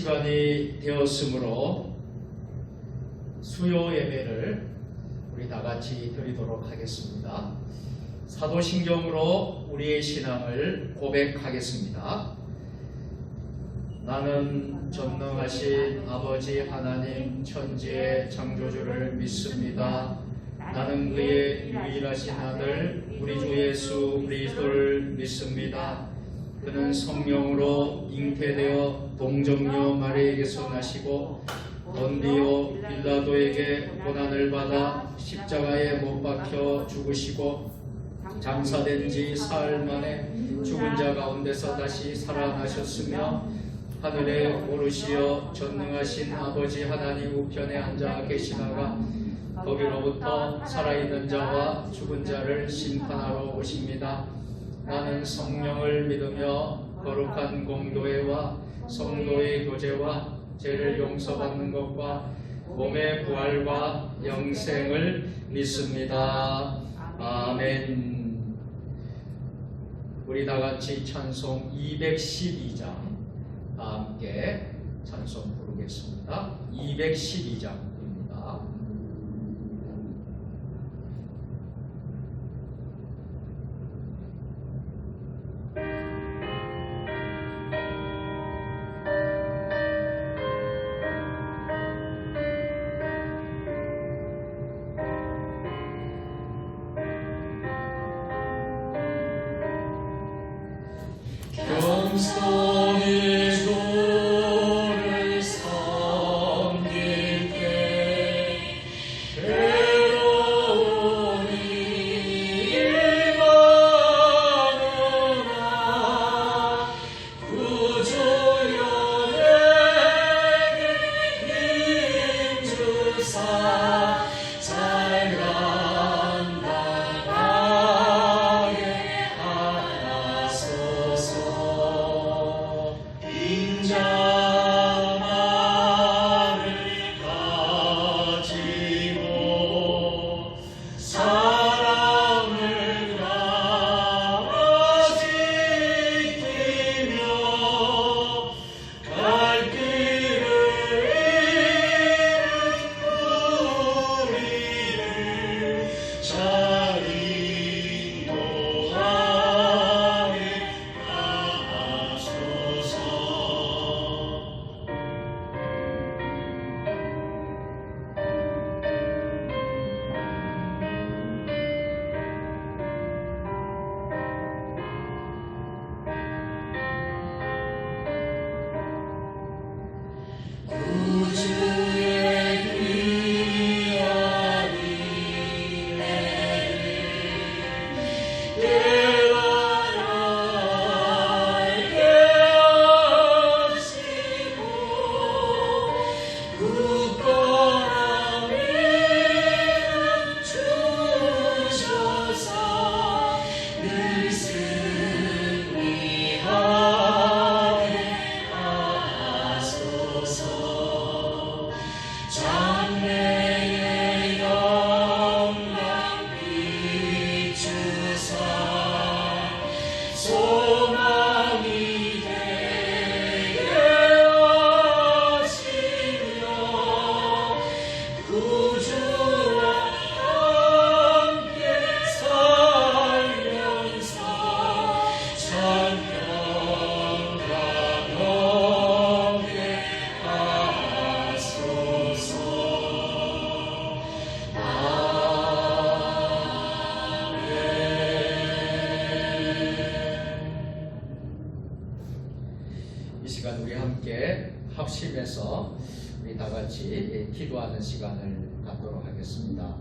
시간이 되었으므로 수요 예배를 우리 다 같이 드리도록 하겠습니다. 사도신경으로 우리의 신앙을 고백하겠습니다. 나는 전능하신 아버지 하나님 천지의 창조주를 믿습니다. 나는 그의 유일하신 아들 우리 주 예수 그리스도를 믿습니다. 그는 성령으로 잉태되어 동정녀 마리아에게서 나시고 본디오 빌라도에게 고난을 받아 십자가에 못 박혀 죽으시고 장사된 지 사흘 만에 죽은 자 가운데서 다시 살아나셨으며 하늘에 오르시어 전능하신 아버지 하나님 우편에 앉아 계시다가 거기로부터 살아있는 자와 죽은 자를 심판하러 오십니다. 나는 성령을 믿으며 거룩한 공도회와 성도의 교제와 죄를 용서받는 것과 몸의 부활과 영생을 믿습니다. 아멘. 우리 다같이 찬송 212장 다 함께 찬송 부르겠습니다. 212장입니다. 겸손히 주를 섬길 때 괴로움이 임하느라 구주여 내게 힘주사 잘 감당하게 하소서. 인자만을 가지고 사랑을 가지키며 갈 길을 잃은 우리를 잘 인도하게 하소서. 구주의 귀한 은혜를 깨달게 하시고 굳건한 믿음 주셔서 늘 승리하게 하소서. 장래의 영광 비추사 소망이 되게 하시며 구주와 함께 살면서 찬양하게 하소서. 이 시간 우리 함께 합심해서 우리 다 같이 기도하는 시간을 갖도록 하겠습니다.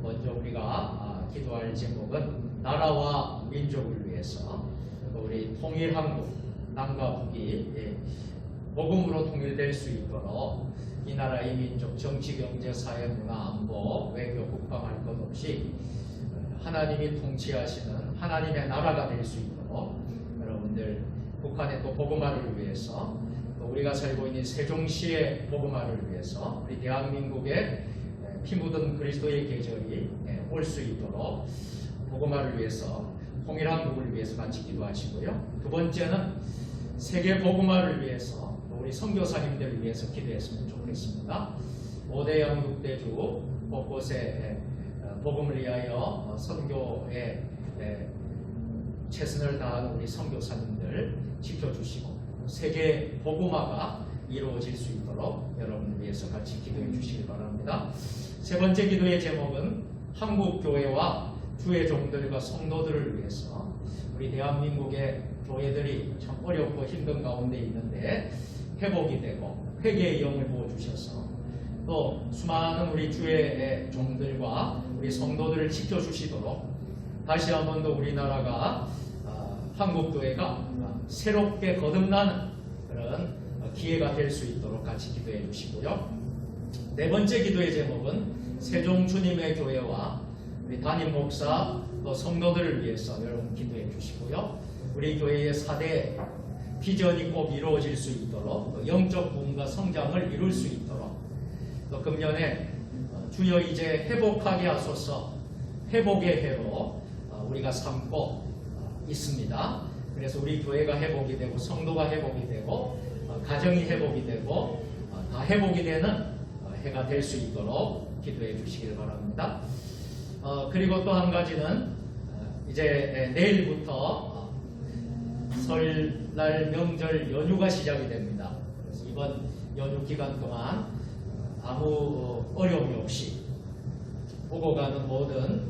먼저 우리가 기도할 제목은 나라와 민족을 위해서 우리 통일한국 남과 북이 복음으로 통일될 수 있도록 이 나라 이 민족 정치 경제 사회 문화 안보 외교 국방 할 것 없이 하나님이 통치하시는 하나님의 나라가 될 수 있도록 여러분들 북한의 또 복음화를 위해서 또 우리가 살고 있는 세종시의 복음화를 위해서 우리 대한민국의 피 묻은 그리스도의 계절이 올 수 있도록 복음화를 위해서 통일한국을 위해서 같이 기도하시고요. 두 번째는 세계 복음화를 위해서 우리 선교사님들을 위해서 기도했으면 좋겠습니다. 5대 영국대주 곳곳에 복음을 위하여 선교에 최선을 다하는 우리 선교사님들 지켜주시고 세계 복음화가 이루어질 수 있도록 여러분을 위해서 같이 기도해 주시기 바랍니다. 세 번째 기도의 제목은 한국 교회와 주의 종들과 성도들을 위해서 우리 대한민국의 교회들이 참 어렵고 힘든 가운데 있는데 회복이 되고 회개의 영을 부어주셔서 또 수많은 우리 주의 종들과 우리 성도들을 지켜주시도록 다시 한 번 더 우리나라가 한국교회가 새롭게 거듭나는 그런 기회가 될 수 있도록 같이 기도해 주시고요. 네 번째 기도의 제목은 세종 주님의 교회와 우리 담임 목사 또 성도들을 위해서 여러분 기도해 주시고요. 우리 교회의 4대 비전이 꼭 이루어질 수 있도록 또 영적 부흥과 성장을 이룰 수 있도록 또 금년에 주여 이제 회복하게 하소서 회복의 해로 우리가 삼고 있습니다. 그래서 우리 교회가 회복이 되고 성도가 회복이 되고 가정이 회복이 되고 다 회복이 되는 해가 될 수 있도록 기도해 주시길 바랍니다. 그리고 또 한 가지는 이제 내일부터 설날 명절 연휴가 시작이 됩니다. 그래서 이번 연휴 기간 동안 아무 어려움이 없이 오고 가는 모든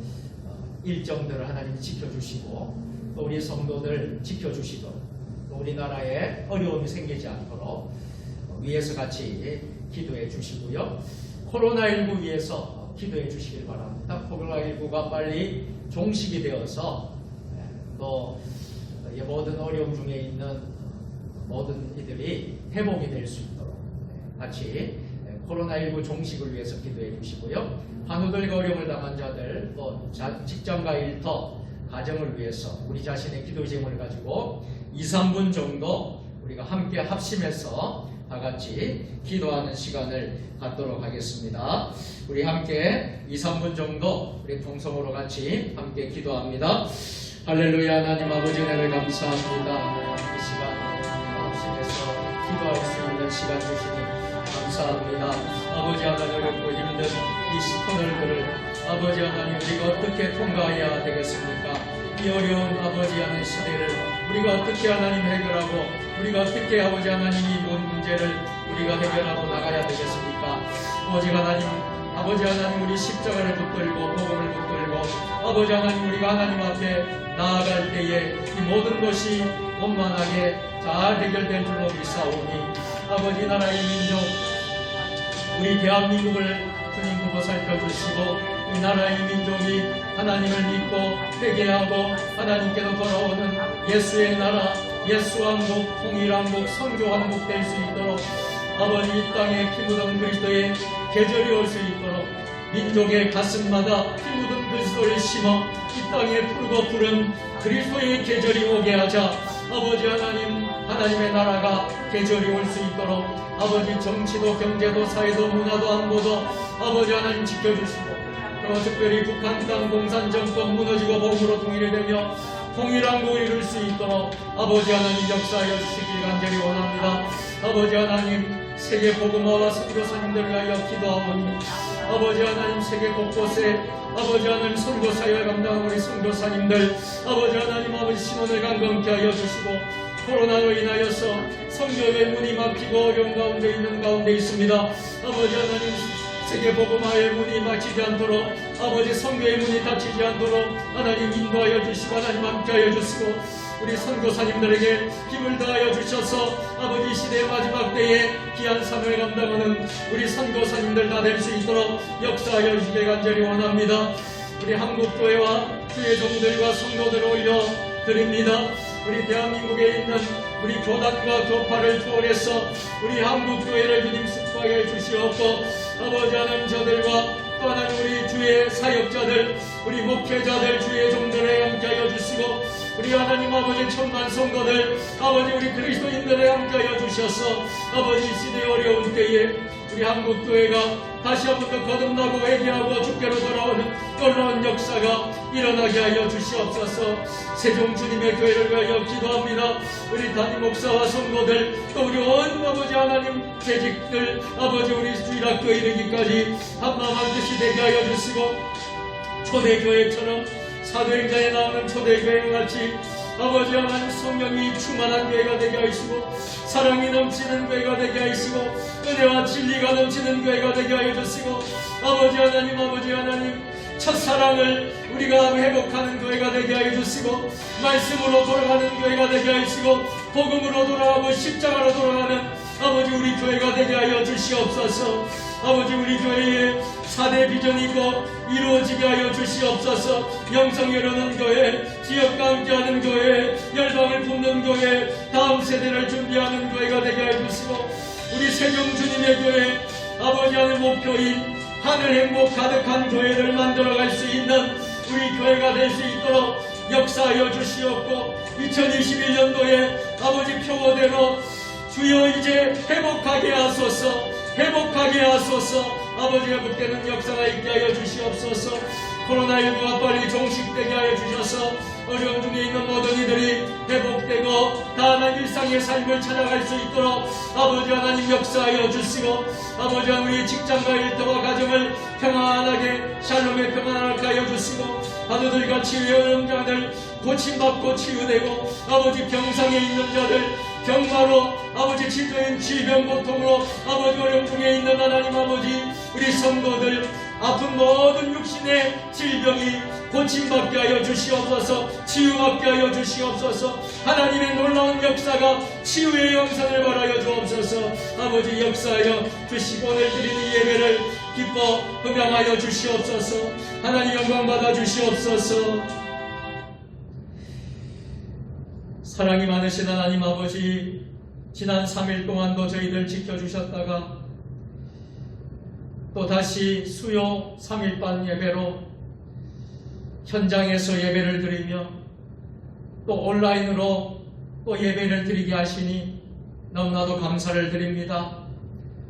일정들을 하나님 지켜주시고 또 우리 성도들 지켜주시도록 또 우리나라에 어려움이 생기지 않도록 위에서 같이 기도해 주시고요. 코로나19 위해서 기도해 주시길 바랍니다. 코로나19가 빨리 종식이 되어서 또 모든 어려움 중에 있는 모든 이들이 회복이 될 수 있도록 같이 코로나19 종식을 위해서 기도해 주시고요. 환우들과 어려움을 당한 자들 또 직장과 일터 가정을 위해서 우리 자신의 기도 제목을 가지고 2, 3분 정도 우리가 함께 합심해서 다 같이 기도하는 시간을 갖도록 하겠습니다. 우리 함께 2, 3분 정도 우리 통성으로 같이 함께 기도합니다. 할렐루야. 하나님 아버지 은혜를 감사합니다. 이 시간 합심해서 기도할 수 있는 시간 주시니 감사합니다. 아버지 하나님 어렵고 힘든 이 시터널들을 아버지 하나님 우리가 어떻게 통과해야 되겠습니까? 이 어려운 아버지 하나님 시대를 우리가 어떻게 하나님 해결하고 우리가 어떻게 아버지 하나님 이 모든 문제를 우리가 해결하고 나가야 되겠습니까? 아버지 하나님 우리 십자가를 붙들고 복음을 붙들고 아버지 하나님 우리가 하나님 앞에 나아갈 때에 이 모든 것이 원만하게 잘 해결될 줄로 믿사오니 아버지 나라의 민족 우리 대한민국을 주님 보고 살펴주시고 이 나라의 민족이 하나님을 믿고 회개하고 하나님께로 돌아오는 예수의 나라, 예수왕국, 통일왕국, 선교왕국 될 수 있도록 아버지 이 땅에 피 묻은 그리스도의 계절이 올 수 있도록 민족의 가슴마다 피 묻은 그리스도를 심어 이 땅에 푸르고 푸른 그리스도의 계절이 오게 하자. 아버지 하나님의 나라가 계절이 올 수 있도록 아버지 정치도 경제도 사회도 문화도 안보도 아버지 하나님 지켜주시고 또 특별히 북한 땅 공산 정권 무너지고 복음으로 통일되며 통일왕국을 이룰 수 있도록 아버지 하나님 역사하여 주시길 간절히 원합니다. 아버지 하나님 세계 복음화와 선교사님들 위하여 기도하오니 아버지 하나님 세계 곳곳에 아버지 하나님 선교사역을 감당하는 우리 선교사님들 아버지 하나님 아버지 신원을 강건케 하여 주시고 코로나로 인하여서 선교의 문이 막히고 어려운 가운데 있는 가운데 있습니다. 아버지 하나님 세계 복음화의 문이 막히지 않도록 아버지 선교의 문이 닫히지 않도록 하나님 인도하여 주시고 하나님 함께하여 주시고 우리 선교사님들에게 힘을 다하여 주셔서 아버지 시대의 마지막 때에 귀한 사명을 감당하는 우리 선교사님들 다 될 수 있도록 역사하여 주시길 간절히 원합니다. 우리 한국교회와 주의 종들과 성도들을 올려 드립니다. 우리 대한민국에 있는 우리 교단과 교파를 초월해서 우리 한국교회를 주님 축복하여 주시옵고 아버지 하나님 저들과 또 하나님 우리 주의 사역자들 우리 목회자들 주의 종들에 함께하여 주시고 우리 하나님 아버지 천만 성도들 아버지 우리 그리스도인들에 함께하여 주셔서 아버지 시대의 어려운 때에 우리 한국교회가 다시 한 번 더 거듭나고 회개하고 주께로 돌아오는 놀라운 역사가 일어나게 하여 주시옵소서. 세종 주님의 교회를 위하여 기도합니다. 우리 담임 목사와 성도들 또 우리 온 아버지 하나님 재직들 아버지 우리 주일학교에 이르기까지 한마음 한뜻이 되게 하여 주시고 초대교회처럼 사도행전에 나오는 초대교회와 같이 아버지 하나님 성령이 충만한 교회가 되게 하시고 사랑이 넘치는 교회가 되게 하시고 은혜와 진리가 넘치는 교회가 되게 하여 주시고 아버지 하나님 첫사랑을 우리가 회복하는 교회가 되게 하여 주시고 말씀으로 돌아가는 교회가 되게 하시고 복음으로 돌아가고 십자가로 돌아가는 아버지 우리 교회가 되게 하여 주시옵소서. 아버지 우리 교회에 4대 비전이고 이루어지게 하여 주시옵소서. 영성이 이루는 교회, 지역과 함께하는 교회, 열방을 품는 교회, 다음 세대를 준비하는 교회가 되게 하여 주시고 우리 세종 주님의 교회 아버지 하나님 목표인 하늘 행복 가득한 교회를 만들어갈 수 있는 우리 교회가 될 수 있도록 역사하여 주시옵고 2021년도에 아버지 표어대로 주여 이제 회복하게 하소서 아버지 회복되는 역사가 있게 하여 주시옵소서. 코로나19가 빨리 종식되게 하여 주셔서 어려움 중에 있는 모든 이들이 회복되고 다음한 일상의 삶을 찾아갈 수 있도록 아버지 하나님 역사하여 주시고, 아버지 하나님 우리 직장과 일터와 가정을 평안하게 샬롬의 평안을 하여 주시고, 하도들과 치유의 어려운 자들 고침받고 치유되고, 아버지 병상에 있는 자들 병마로 아버지 질병인 질병 고통으로 아버지 어려움 중에 있는 하나님 아버지 우리 성도들 아픈 모든 육신의 질병이 고침받게 하여 주시옵소서, 치유받게 하여 주시옵소서. 하나님의 놀라운 역사가 치유의 영상을 벌하여 주옵소서. 아버지 역사하여 주시고 오늘 드리는 예배를 기뻐 흠양하여 주시옵소서. 하나님 영광 받아 주시옵소서. 사랑이 많으신 하나님 아버지, 지난 3일 동안도 저희들 지켜주셨다가 또 다시 수요 3일반 예배로 현장에서 예배를 드리며 또 온라인으로 또 예배를 드리게 하시니 너무나도 감사를 드립니다.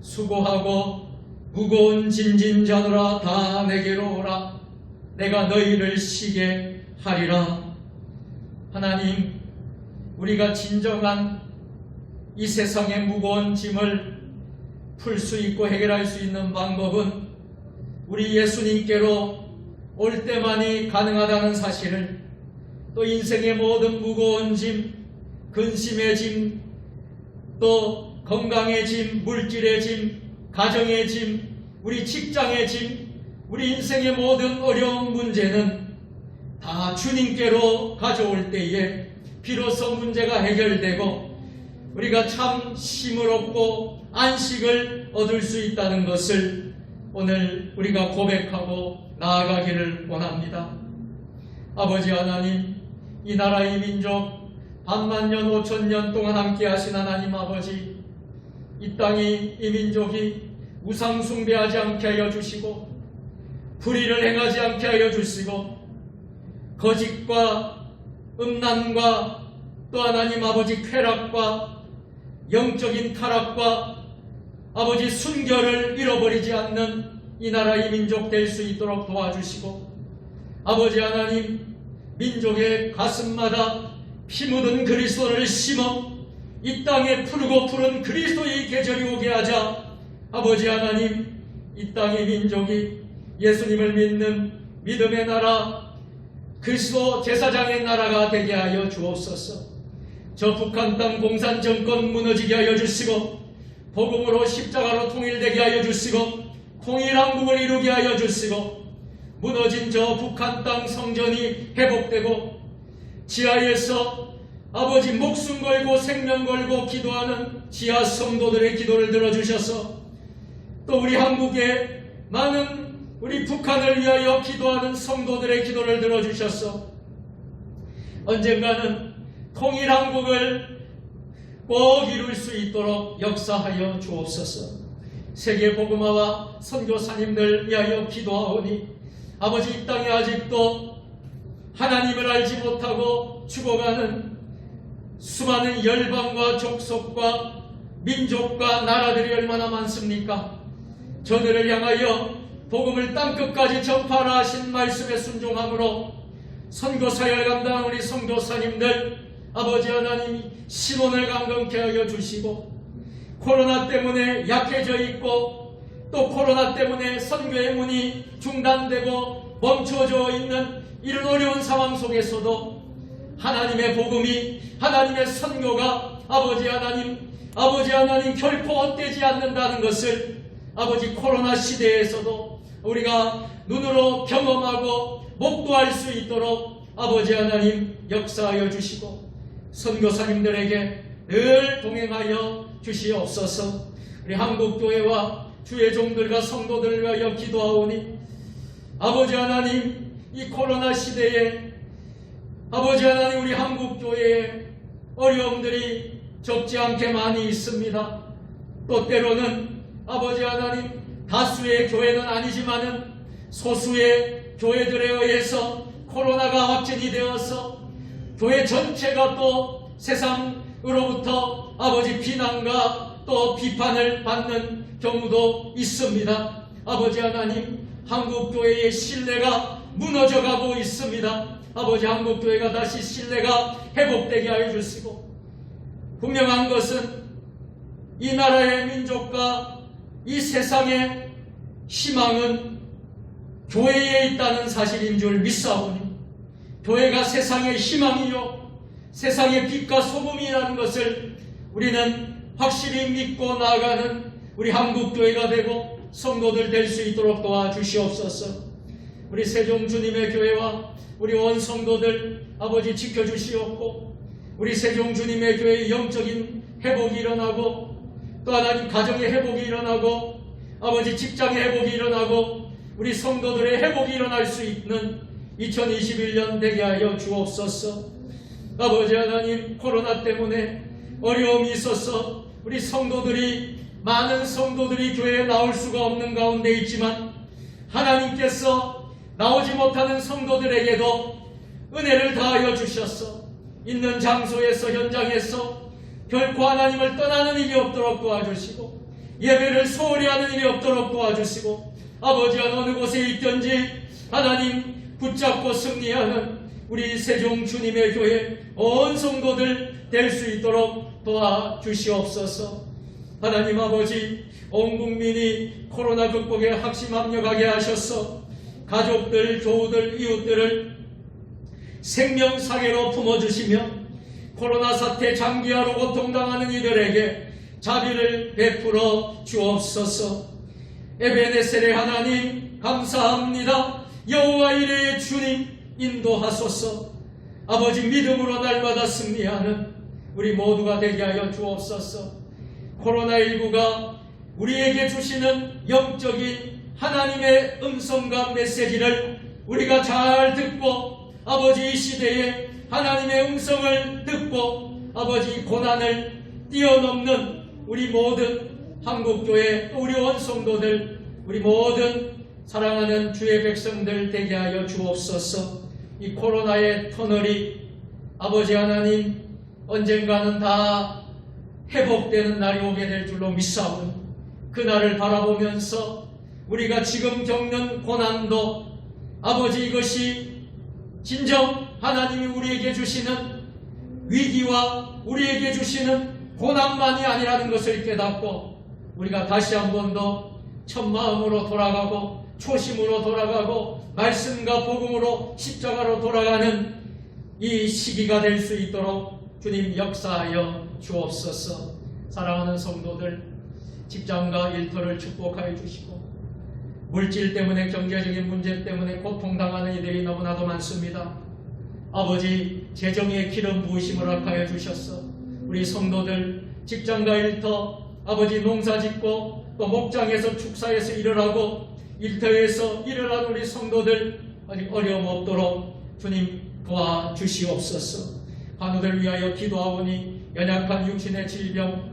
수고하고 무거운 짐진 자들아 다 내게로 오라, 내가 너희를 쉬게 하리라. 하나님, 우리가 진정한 이 세상의 무거운 짐을 풀 수 있고 해결할 수 있는 방법은 우리 예수님께로 올 때만이 가능하다는 사실을, 또 인생의 모든 무거운 짐, 근심의 짐, 또 건강의 짐, 물질의 짐, 가정의 짐, 우리 직장의 짐, 우리 인생의 모든 어려운 문제는 다 주님께로 가져올 때에 비로소 문제가 해결되고 우리가 참 쉼을 얻고 안식을 얻을 수 있다는 것을 오늘 우리가 고백하고 나아가기를 원합니다. 아버지 하나님, 이 나라의 민족 반만년 5천년 동안 함께 하신 하나님 아버지, 이 땅이, 이 민족이 우상 숭배하지 않게 하여 주시고 불의를 행하지 않게 하여 주시고 거짓과 음란과 또 하나님 아버지 쾌락과 영적인 타락과 아버지 순결을 잃어버리지 않는 이 나라의 민족 될 수 있도록 도와주시고, 아버지 하나님, 민족의 가슴마다 피 묻은 그리스도를 심어 이 땅에 푸르고 푸른 그리스도의 계절이 오게 하자. 아버지 하나님, 이 땅의 민족이 예수님을 믿는 믿음의 나라, 그리스도 제사장의 나라가 되게 하여 주옵소서. 저 북한 땅 공산 정권 무너지게 하여 주시고, 복음으로 십자가로 통일되게 하여 주시고, 통일한국을 이루게 하여 주시고, 무너진 저 북한 땅 성전이 회복되고, 지하에서 아버지 목숨 걸고 생명 걸고 기도하는 지하 성도들의 기도를 들어주셔서, 또 우리 한국의 많은 우리 북한을 위하여 기도하는 성도들의 기도를 들어주셔서 언젠가는 통일한국을 꼭 이룰 수 있도록 역사하여 주옵소서. 세계 복음화와 선교사님들 위하여 기도하오니 아버지, 이 땅에 아직도 하나님을 알지 못하고 죽어가는 수많은 열방과 족속과 민족과 나라들이 얼마나 많습니까? 저들을 향하여 복음을 땅끝까지 전파하라 하신 말씀에 순종함으로 선교사역을 감당한 우리 선교사님들 아버지 하나님 신원을 강건케 하여 주시고, 코로나 때문에 약해져 있고 또 코로나 때문에 선교의 문이 중단되고 멈춰져 있는 이런 어려운 상황 속에서도 하나님의 복음이, 하나님의 선교가 아버지 하나님 결코 헛되지 않는다는 것을 아버지 코로나 시대에서도 우리가 눈으로 경험하고 목도할 수 있도록 아버지 하나님 역사하여 주시고, 선교사님들에게 늘 동행하여 주시옵소서. 우리 한국교회와 주의 종들과 성도들을 위하여 기도하오니 아버지 하나님, 이 코로나 시대에 아버지 하나님 우리 한국교회에 어려움들이 적지 않게 많이 있습니다. 또 때로는 아버지 하나님 다수의 교회는 아니지만은 소수의 교회들에 의해서 코로나가 확진이 되어서 교회 전체가 또 세상으로부터 아버지 비난과 또 비판을 받는 경우도 있습니다. 아버지 하나님, 한국교회의 신뢰가 무너져가고 있습니다. 아버지 한국교회가 다시 신뢰가 회복되게 하여 주시고, 분명한 것은 이 나라의 민족과 이 세상의 희망은 교회에 있다는 사실인 줄 믿사오니, 교회가 세상의 희망이요 세상의 빛과 소금이라는 것을 우리는 확실히 믿고 나아가는 우리 한국교회가 되고 성도들 될 수 있도록 도와주시옵소서. 우리 세종 주님의 교회와 우리 온 성도들 아버지 지켜주시옵고, 우리 세종 주님의 교회의 영적인 회복이 일어나고, 또 하나님 가정의 회복이 일어나고, 아버지 직장의 회복이 일어나고, 우리 성도들의 회복이 일어날 수 있는 2021년 되게 하여 주옵소서. 아버지 하나님, 코로나 때문에 어려움이 있어서 우리 성도들이, 많은 성도들이 교회에 나올 수가 없는 가운데 있지만, 하나님께서 나오지 못하는 성도들에게도 은혜를 다하여 주셔서 있는 장소에서, 현장에서 결코 하나님을 떠나는 일이 없도록 도와주시고, 예배를 소홀히 하는 일이 없도록 도와주시고, 아버지 어느 곳에 있든지 하나님 붙잡고 승리하는 우리 세종 주님의 교회 온 성도들 될 수 있도록 도와주시옵소서. 하나님 아버지, 온 국민이 코로나 극복에 확신합력하게 하셔서 가족들, 교우들, 이웃들을 생명사계로 품어주시며 코로나 사태 장기화로 고통당하는 이들에게 자비를 베풀어 주옵소서. 에베네셀의 하나님 감사합니다. 여호와 이레의 주님 인도하소서. 아버지 믿음으로 날마다 승리하는 우리 모두가 되게 하여 주옵소서. 코로나19가 우리에게 주시는 영적인 하나님의 음성과 메시지를 우리가 잘 듣고, 아버지 이 시대에 하나님의 음성을 듣고 아버지 고난을 뛰어넘는 우리 모든 한국교회, 또 우리 원성도들, 우리 모든 사랑하는 주의 백성들 되게 하여 주옵소서. 이 코로나의 터널이 아버지 하나님 언젠가는 다 회복되는 날이 오게 될 줄로 믿사오니, 그날을 바라보면서 우리가 지금 겪는 고난도 아버지 이것이 진정 하나님이 우리에게 주시는 위기와 우리에게 주시는 고난만이 아니라는 것을 깨닫고, 우리가 다시 한 번 더 첫마음으로 돌아가고 초심으로 돌아가고 말씀과 복음으로 십자가로 돌아가는 이 시기가 될 수 있도록 주님 역사하여 주옵소서. 사랑하는 성도들, 직장과 일터를 축복하여 주시고, 물질 때문에, 경제적인 문제 때문에 고통당하는 이들이 너무나도 많습니다. 아버지 재정의 기름 부으심을 허락하여 주셔서 우리 성도들 직장과 일터, 아버지 농사짓고 또 목장에서 축사에서 일을 하고 일터에서 일을 하는 우리 성도들 어려움 없도록 주님 도와주시옵소서. 환우들 위하여 기도하오니 연약한 육신의 질병,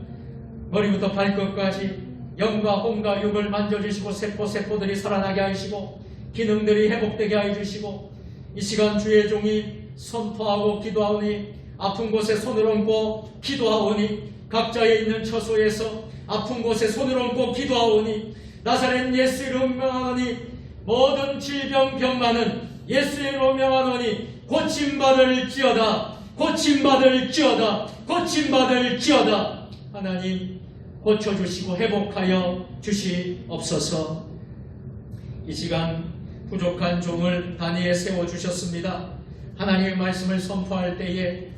머리부터 발끝까지 영과 혼과 육을 만져주시고 세포들이 살아나게 하시고 기능들이 회복되게 하여주시고, 이 시간 주의 종이 선포하고 기도하오니 아픈 곳에 손을 얹고 기도하오니, 각자에 있는 처소에서 아픈 곳에 손을 얹고 기도하오니, 나사렛 예수 이름 명하노니 모든 질병 병만은 예수 이름 명하노니 고침받을지어다, 고침받을지어다, 고침받을지어다. 하나님 고쳐주시고 회복하여 주시옵소서. 이 시간 부족한 종을 단위에 세워주셨습니다. 하나님의 말씀을 선포할 때에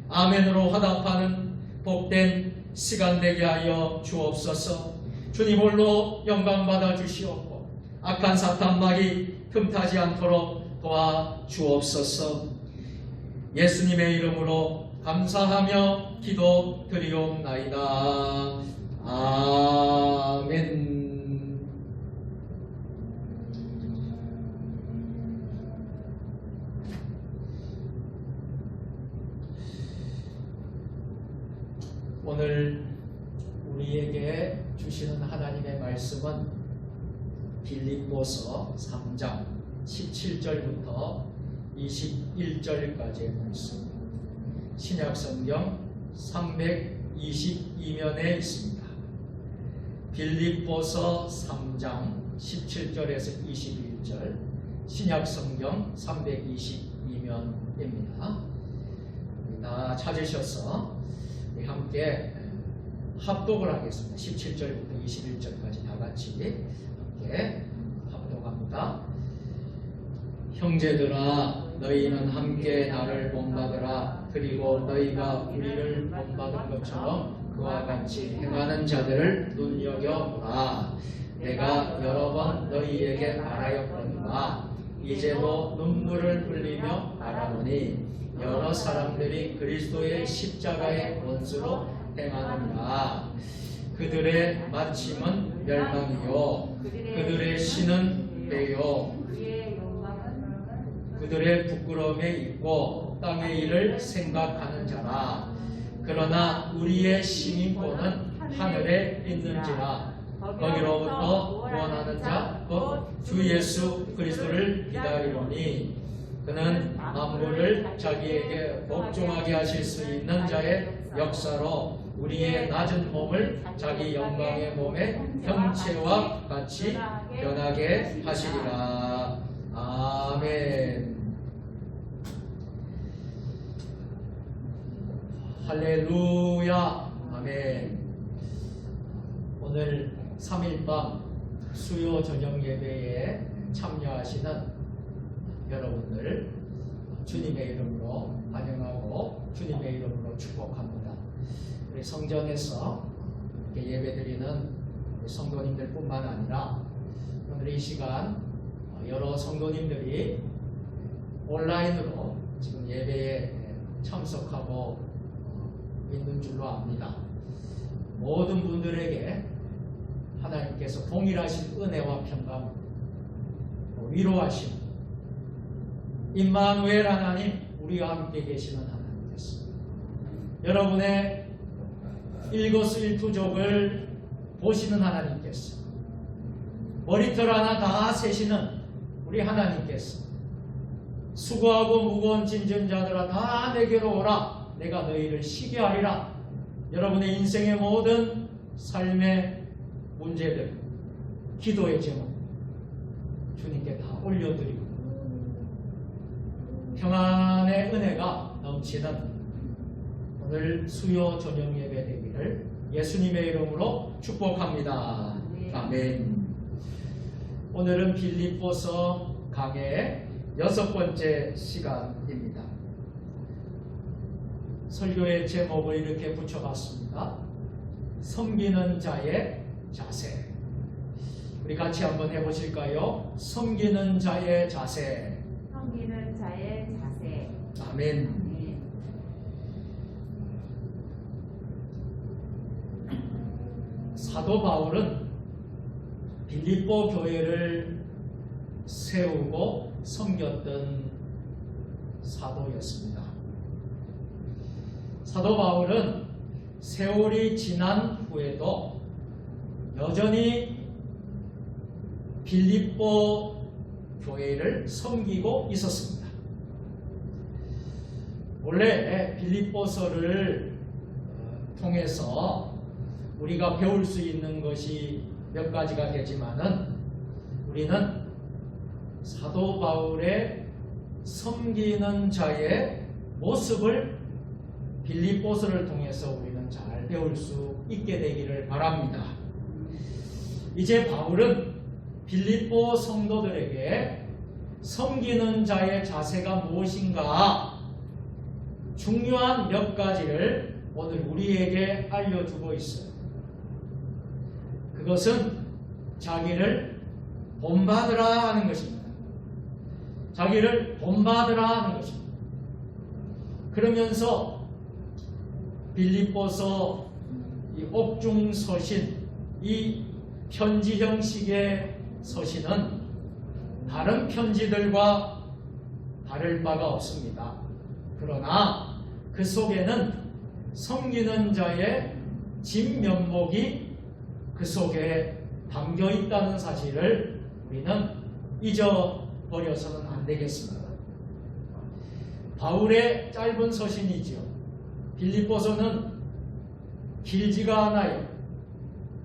아멘으로 화답하는 복된 시간 되게 하여 주옵소서. 주님 홀로 영광 받아 주시옵고 악한 사탄 막이 틈타지 않도록 도와주옵소서. 예수님의 이름으로 감사하며 기도드리옵나이다. 아멘. 오늘 우리에게 주시는 하나님의 말씀은 빌립보서 3장 17절부터 21절까지의 말씀, 신약성경 322면에 있습니다. 빌립보서 3장 17절에서 21절, 신약성경 322면 장면입니다. 다 찾으셔서 우리 함께 합독을 하겠습니다. 17절부터 21절까지 다 같이 함께 합독합니다. 형제들아, 너희는 함께 나를 본받으라. 그리고 너희가 우리를 본받은 것처럼 그와 같이 행하는 자들을 눈여겨보라. 내가 여러 번 너희에게 말하였거니와 이제도 눈물을 흘리며 말하노니 여러 사람들이 그리스도의 십자가의 원수로 행하느니라. 그들의 마침은 멸망이요 그들의 신은 배요 그들의 부끄러움에 있고 땅의 일을 생각하는 자라. 그러나 우리의 시민권은 하늘에 있는지라. 거기로부터 구원하는 자 곧 주 예수 그리스도를 기다리노니 그는 만물을 자기에게 복종하게 하실 수 있는 자의 역사로 우리의 낮은 몸을 자기 영광의 몸의 형체와 같이 변하게 하시리라. 아멘. 할렐루야. 아멘. 오늘 3일밤 수요 저녁 예배에 참여하시는 여러분들 주님의 이름으로 환영하고 주님의 이름으로 축복합니다. 우리 성전에서 이렇게 예배드리는 성도님들 뿐만 아니라 오늘 이 시간 여러 성도님들이 온라인으로 지금 예배에 참석하고 있는 줄로 압니다. 모든 분들에게 하나님께서 동일하신 은혜와 평강, 위로하심, 임마누엘 하나님, 우리와 함께 계시는 하나님께서 여러분의 일거수일투족을 보시는 하나님께서 머리털 하나 다 세시는 우리 하나님께서 수고하고 무거운 짐진 자들아 다 내게로 오라. 내가 너희를 쉬게 하리라. 여러분의 인생의 모든 삶의 문제들, 기도의 제목 주님께 다 올려드리고 평안의 은혜가 넘치는 오늘 수요 저녁 예배 되기를 예수님의 이름으로 축복합니다. 아멘. 오늘은 빌립보서 강의 6번째 시간입니다. 설교의 제목을 이렇게 붙여봤습니다. 섬기는 자의 자세. 우리 같이 한번 해보실까요? 섬기는 자의 자세. 섬기는 자의 자세. 아멘. 사도 바울은 빌립보 교회를 세우고 섬겼던 사도였습니다. 사도 바울은 세월이 지난 후에도 여전히 빌립보 교회를 섬기고 있었습니다. 원래 빌립보서를 통해서 우리가 배울 수 있는 것이 몇 가지가 되지만은 우리는 사도 바울의 섬기는 자의 모습을 빌립보서를 통해서 우리는 잘 배울 수 있게 되기를 바랍니다. 이제 바울은 빌립보 성도들에게 섬기는 자의 자세가 무엇인가 중요한 몇 가지를 오늘 우리에게 알려주고 있어요. 그것은 자기를 본받으라 하는 것입니다. 자기를 본받으라 하는 것입니다. 그러면서 빌립보서 이 옥중 서신, 이 편지 형식의 서신은 다른 편지들과 다를 바가 없습니다. 그러나 그 속에는 섬기는 자의 진면목이 그 속에 담겨 있다는 사실을 우리는 잊어버려서는 안 되겠습니다. 바울의 짧은 서신이지요. 빌립보서는 길지가 않아요.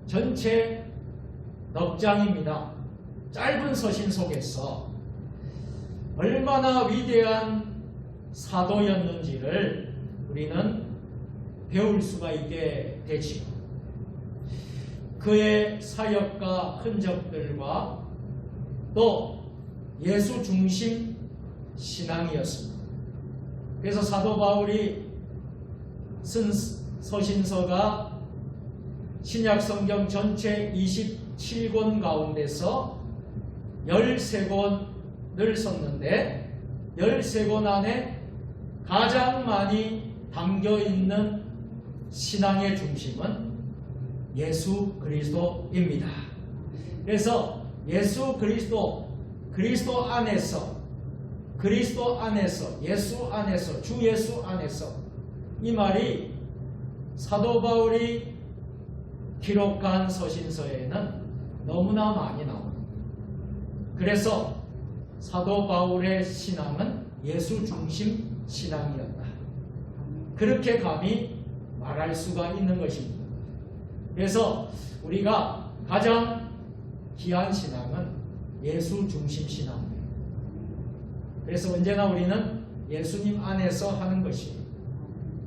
전체 넉 장입니다. 짧은 서신 속에서 얼마나 위대한 사도였는지를 우리는 배울 수가 있게 되지요. 그의 사역과 흔적들과 또 예수 중심 신앙이었습니다. 그래서 사도 바울이 쓴 서신서가 신약 성경 전체 27권 가운데서 13권을 썼는데 13권 안에 가장 많이 담겨 있는 신앙의 중심은 예수 그리스도입니다. 그래서 예수 그리스도 안에서 예수 안에서 주 예수 안에서 이 말이 사도 바울이 기록한 서신서에는 너무나 많이 나옵니다. 그래서 사도 바울의 신앙은 예수 중심 신앙이었다. 그렇게 감히 말할 수가 있는 것입니다. 그래서 우리가 가장 귀한 신앙은 예수 중심 신앙이에요. 그래서 언제나 우리는 예수님 안에서 하는 것이에요.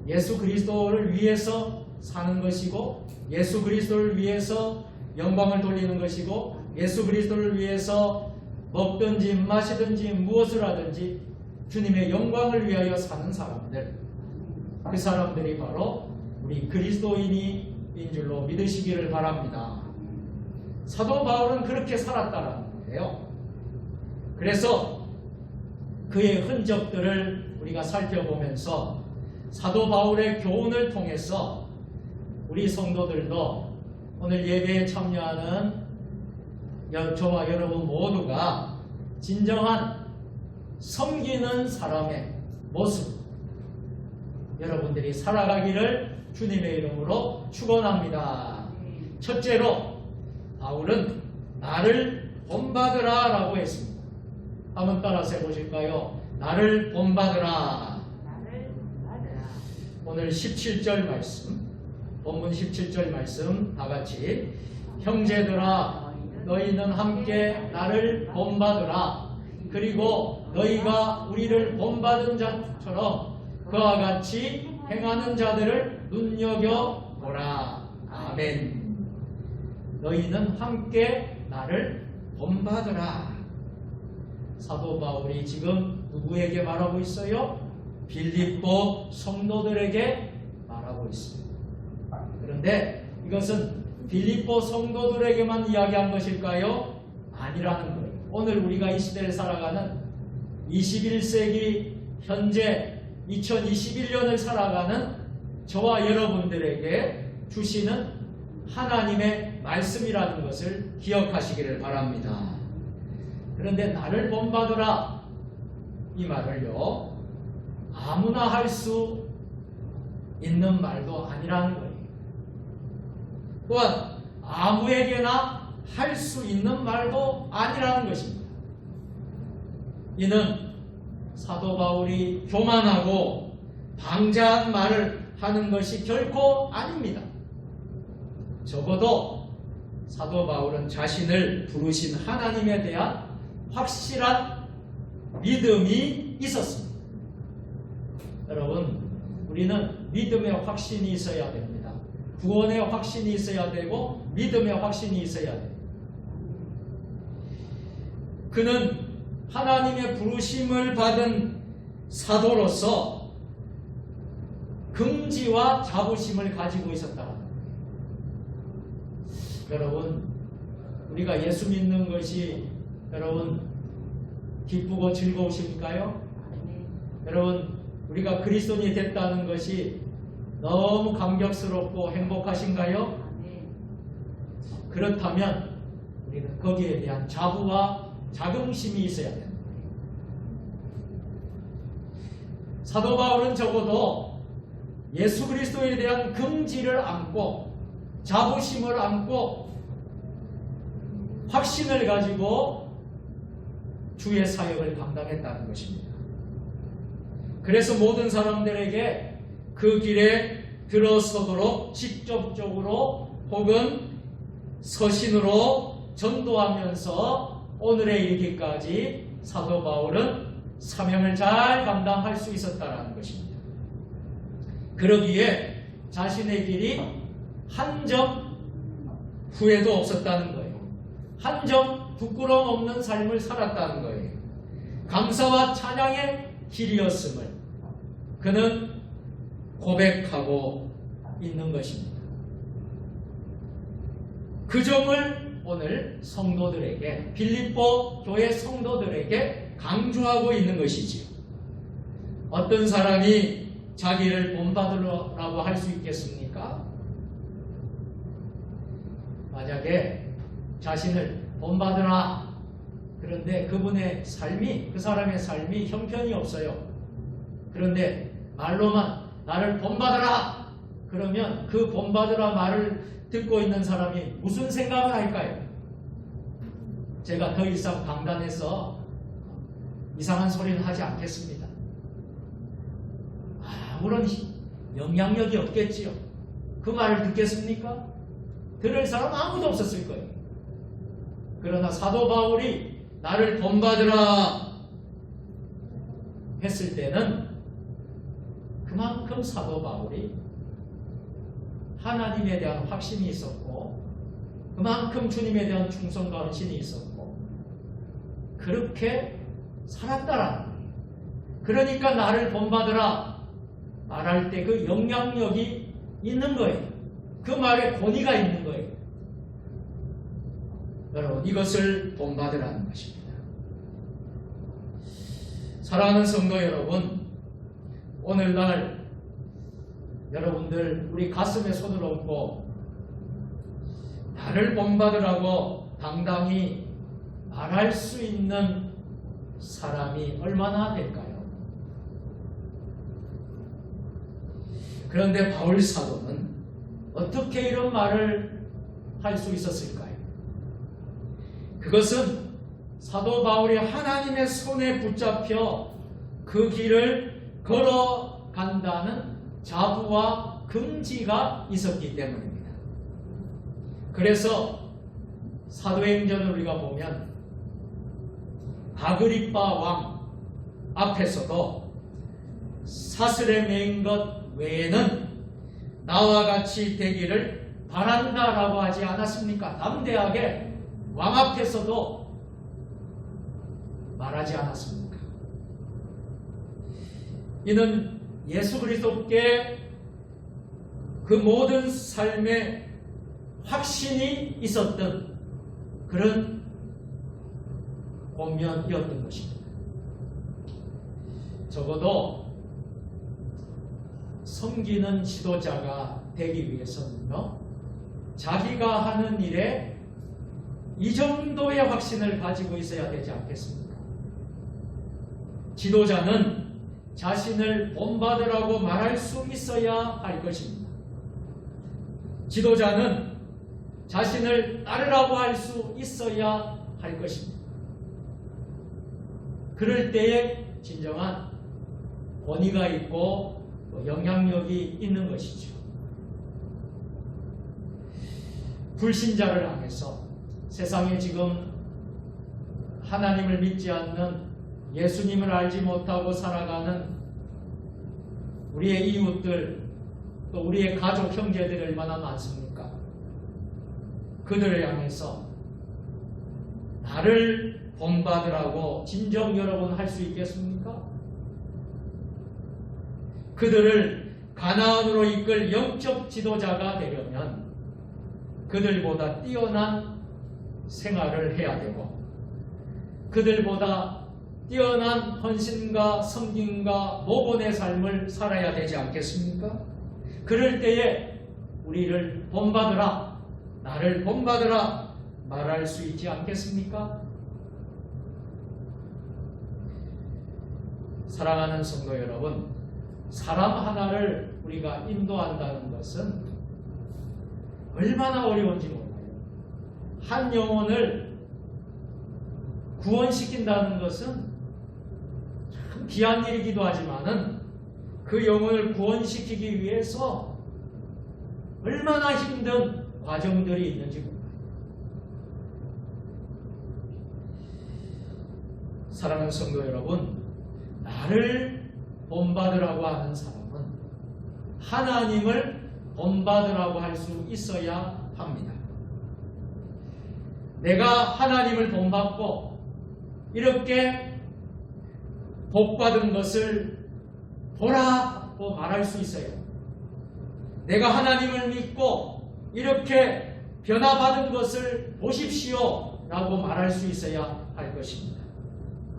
예수 그리스도를 위해서 사는 것이고 예수 그리스도를 위해서 영광을 돌리는 것이고 예수 그리스도를 위해서 먹든지 마시든지 무엇을 하든지 주님의 영광을 위하여 사는 사람들, 그 사람들이 바로 우리 그리스도인인 줄로 믿으시기를 바랍니다. 사도 바울은 그렇게 살았다는 거예요. 그래서 그의 흔적들을 우리가 살펴보면서 사도 바울의 교훈을 통해서 우리 성도들도 오늘 예배에 참여하는 저와 여러분 모두가 진정한 섬기는 사람의 모습 여러분들이 살아가기를 주님의 이름으로 축원합니다. 첫째로 바울은 나를 본받으라 라고 했습니다. 한번 따라서 해보실까요? 나를 본받으라. 오늘 17절 말씀, 본문 17절 말씀 다 같이 형제들아 너희는 함께 나를 본받으라. 그리고 너희가 우리를 본받은 자처럼 그와 같이 행하는 자들을 눈여겨보라. 아멘. 너희는 함께 나를 본받으라. 사도 바울이 지금 누구에게 말하고 있어요? 빌립보 성도들에게 말하고 있습니다. 그런데 이것은 빌립보 성도들에게만 이야기한 것일까요? 아니라는 거예요. 오늘 우리가 이 시대를 살아가는 21세기 현재 2021년을 살아가는 저와 여러분들에게 주시는 하나님의 말씀이라는 것을 기억하시기를 바랍니다. 그런데 나를 본받으라 이 말을요 아무나 할 수 있는 말도 아니라는 거예요. 또한 아무에게나 할 수 있는 말도 아니라는 것입니다. 이는 사도 바울이 교만하고 방자한 말을 하는 것이 결코 아닙니다. 적어도 사도 바울은 자신을 부르신 하나님에 대한 확실한 믿음이 있었습니다. 여러분, 우리는 믿음의 확신이 있어야 됩니다. 구원의 확신이 있어야 되고 믿음의 확신이 있어야 됩니다. 그는 하나님의 부르심을 받은 사도로서 긍지와 자부심을 가지고 있었다. 여러분, 우리가 예수 믿는 것이 여러분 기쁘고 즐거우십니까요? 여러분, 우리가 그리스도인이 됐다는 것이 너무 감격스럽고 행복하신가요? 그렇다면 우리는 거기에 대한 자부와 자긍심이 있어야 됩니다. 사도 바울은 적어도 예수 그리스도에 대한 긍지를 안고 자부심을 안고 확신을 가지고 주의 사역을 감당했다는 것입니다. 그래서 모든 사람들에게 그 길에 들어서도록 직접적으로 혹은 서신으로 전도하면서 오늘에 이르기까지 사도 바울은 사명을 잘 감당할 수 있었다라는 것입니다. 그러기에 자신의 길이 한 점 후회도 없었다는 거예요. 한 점 부끄러움 없는 삶을 살았다는 거예요. 감사와 찬양의 길이었음을 그는 고백하고 있는 것입니다. 그 점을 오늘 성도들에게, 빌립보 교회 성도들에게 강조하고 있는 것이지요. 어떤 사람이 자기를 본받으라고 할 수 있겠습니까? 만약에 자신을 본받으라, 그런데 그분의 삶이, 그 사람의 삶이 형편이 없어요. 그런데 말로만 나를 본받으라 그러면 그 본받으라 말을 듣고 있는 사람이 무슨 생각을 할까요? 제가 더 이상 강단에서 이상한 소리는 하지 않겠습니다. 아무런 영향력이 없겠지요. 그 말을 듣겠습니까? 들을 사람 아무도 없었을 거예요. 그러나 사도 바울이 나를 본받으라 했을 때는 그만큼 사도 바울이 하나님에 대한 확신이 있었고, 그만큼 주님에 대한 충성과 헌신이 있었고, 그렇게 살았다라는 거예요. 그러니까 나를 본받으라 말할 때 그 영향력이 있는 거예요. 그 말에 권위가 있는 거예요. 여러분, 이것을 본받으라는 것입니다. 사랑하는 성도 여러분, 오늘날 여러분들 우리 가슴에 손을 얹고 나를 본받으라고 당당히 말할 수 있는 사람이 얼마나 될까요? 그런데 바울 사도는 어떻게 이런 말을 할 수 있었을까요? 그것은 사도 바울이 하나님의 손에 붙잡혀 그 길을 걸어간다는 자부와 긍지가 있었기 때문입니다. 그래서 사도행전을 우리가 보면 아그리빠 왕 앞에서도 사슬에 매인 것 외에는 나와 같이 되기를 바란다라고 하지 않았습니까? 담대하게 왕 앞에서도 말하지 않았습니까? 이는 예수 그리스도께 그 모든 삶에 확신이 있었던 그런 권면이었던 것입니다. 적어도 섬기는 지도자가 되기 위해서는요, 자기가 하는 일에 이 정도의 확신을 가지고 있어야 되지 않겠습니까? 지도자는 자신을 본받으라고 말할 수 있어야 할 것입니다. 지도자는 자신을 따르라고 할 수 있어야 할 것입니다. 그럴 때에 진정한 권위가 있고 영향력이 있는 것이죠. 불신자를 향해서 세상에 지금 하나님을 믿지 않는, 예수님을 알지 못하고 살아가는 우리의 이웃들, 또 우리의 가족, 형제들이 얼마나 많습니까? 그들을 향해서 나를 본받으라고 진정 여러분 할 수 있겠습니까? 그들을 가나안으로 이끌 영적 지도자가 되려면 그들보다 뛰어난 생활을 해야 되고, 그들보다 뛰어난 헌신과 섬김과 모본의 삶을 살아야 되지 않겠습니까? 그럴 때에 우리를 본받으라, 나를 본받으라 말할 수 있지 않겠습니까? 사랑하는 성도 여러분, 사람 하나를 우리가 인도한다는 것은 얼마나 어려운지 몰라요. 한 영혼을 구원시킨다는 것은 참 귀한 일이기도 하지만은 그 영혼을 구원시키기 위해서 얼마나 힘든 과정들이 있는지 몰라요. 사랑하는 성도 여러분, 나를 본받으라고 하는 사람은 하나님을 본받으라고 할 수 있어야 합니다. 내가 하나님을 본받고 이렇게 복받은 것을 보라고 말할 수 있어요. 내가 하나님을 믿고 이렇게 변화받은 것을 보십시오 라고 말할 수 있어야 할 것입니다.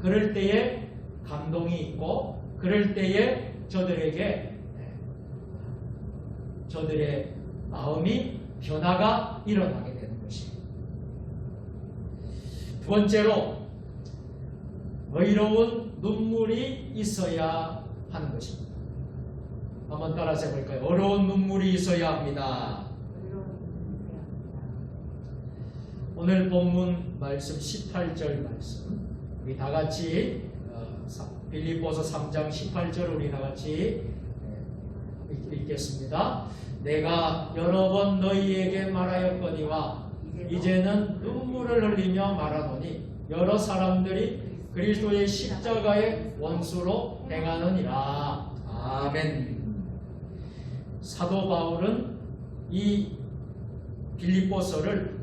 그럴 때에 감동이 있고 그럴 때에 저들의 마음이 변화가 일어나게 되는 것입니다. 두 번째로 의로운 눈물이 있어야 하는 것입니다. 한번 따라서 해볼까요? 의로운 눈물이 있어야 합니다. 오늘 본문 말씀 18절 말씀 우리 다 같이 빌립보서 3장 18절 우리 다 같이 읽겠습니다. 내가 여러 번 너희에게 말하였거니와 이제는 눈물을 흘리며 말하노니 여러 사람들이 그리스도의 십자가의 원수로 행하느니라. 아멘. 사도 바울은 이 빌립보서를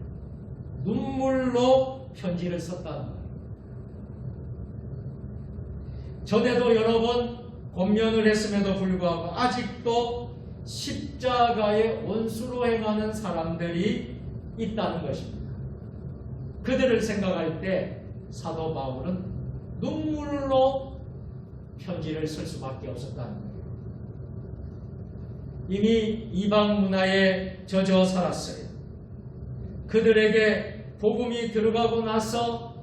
눈물로 편지를 썼다는 거예요. 전에도 여러 번 권면을 했음에도 불구하고 아직도 십자가의 원수로 행하는 사람들이 있다는 것입니다. 그들을 생각할 때 사도 바울은 눈물로 편지를 쓸 수밖에 없었다는 거예요. 이미 이방 문화에 젖어 살았어요. 그들에게 복음이 들어가고 나서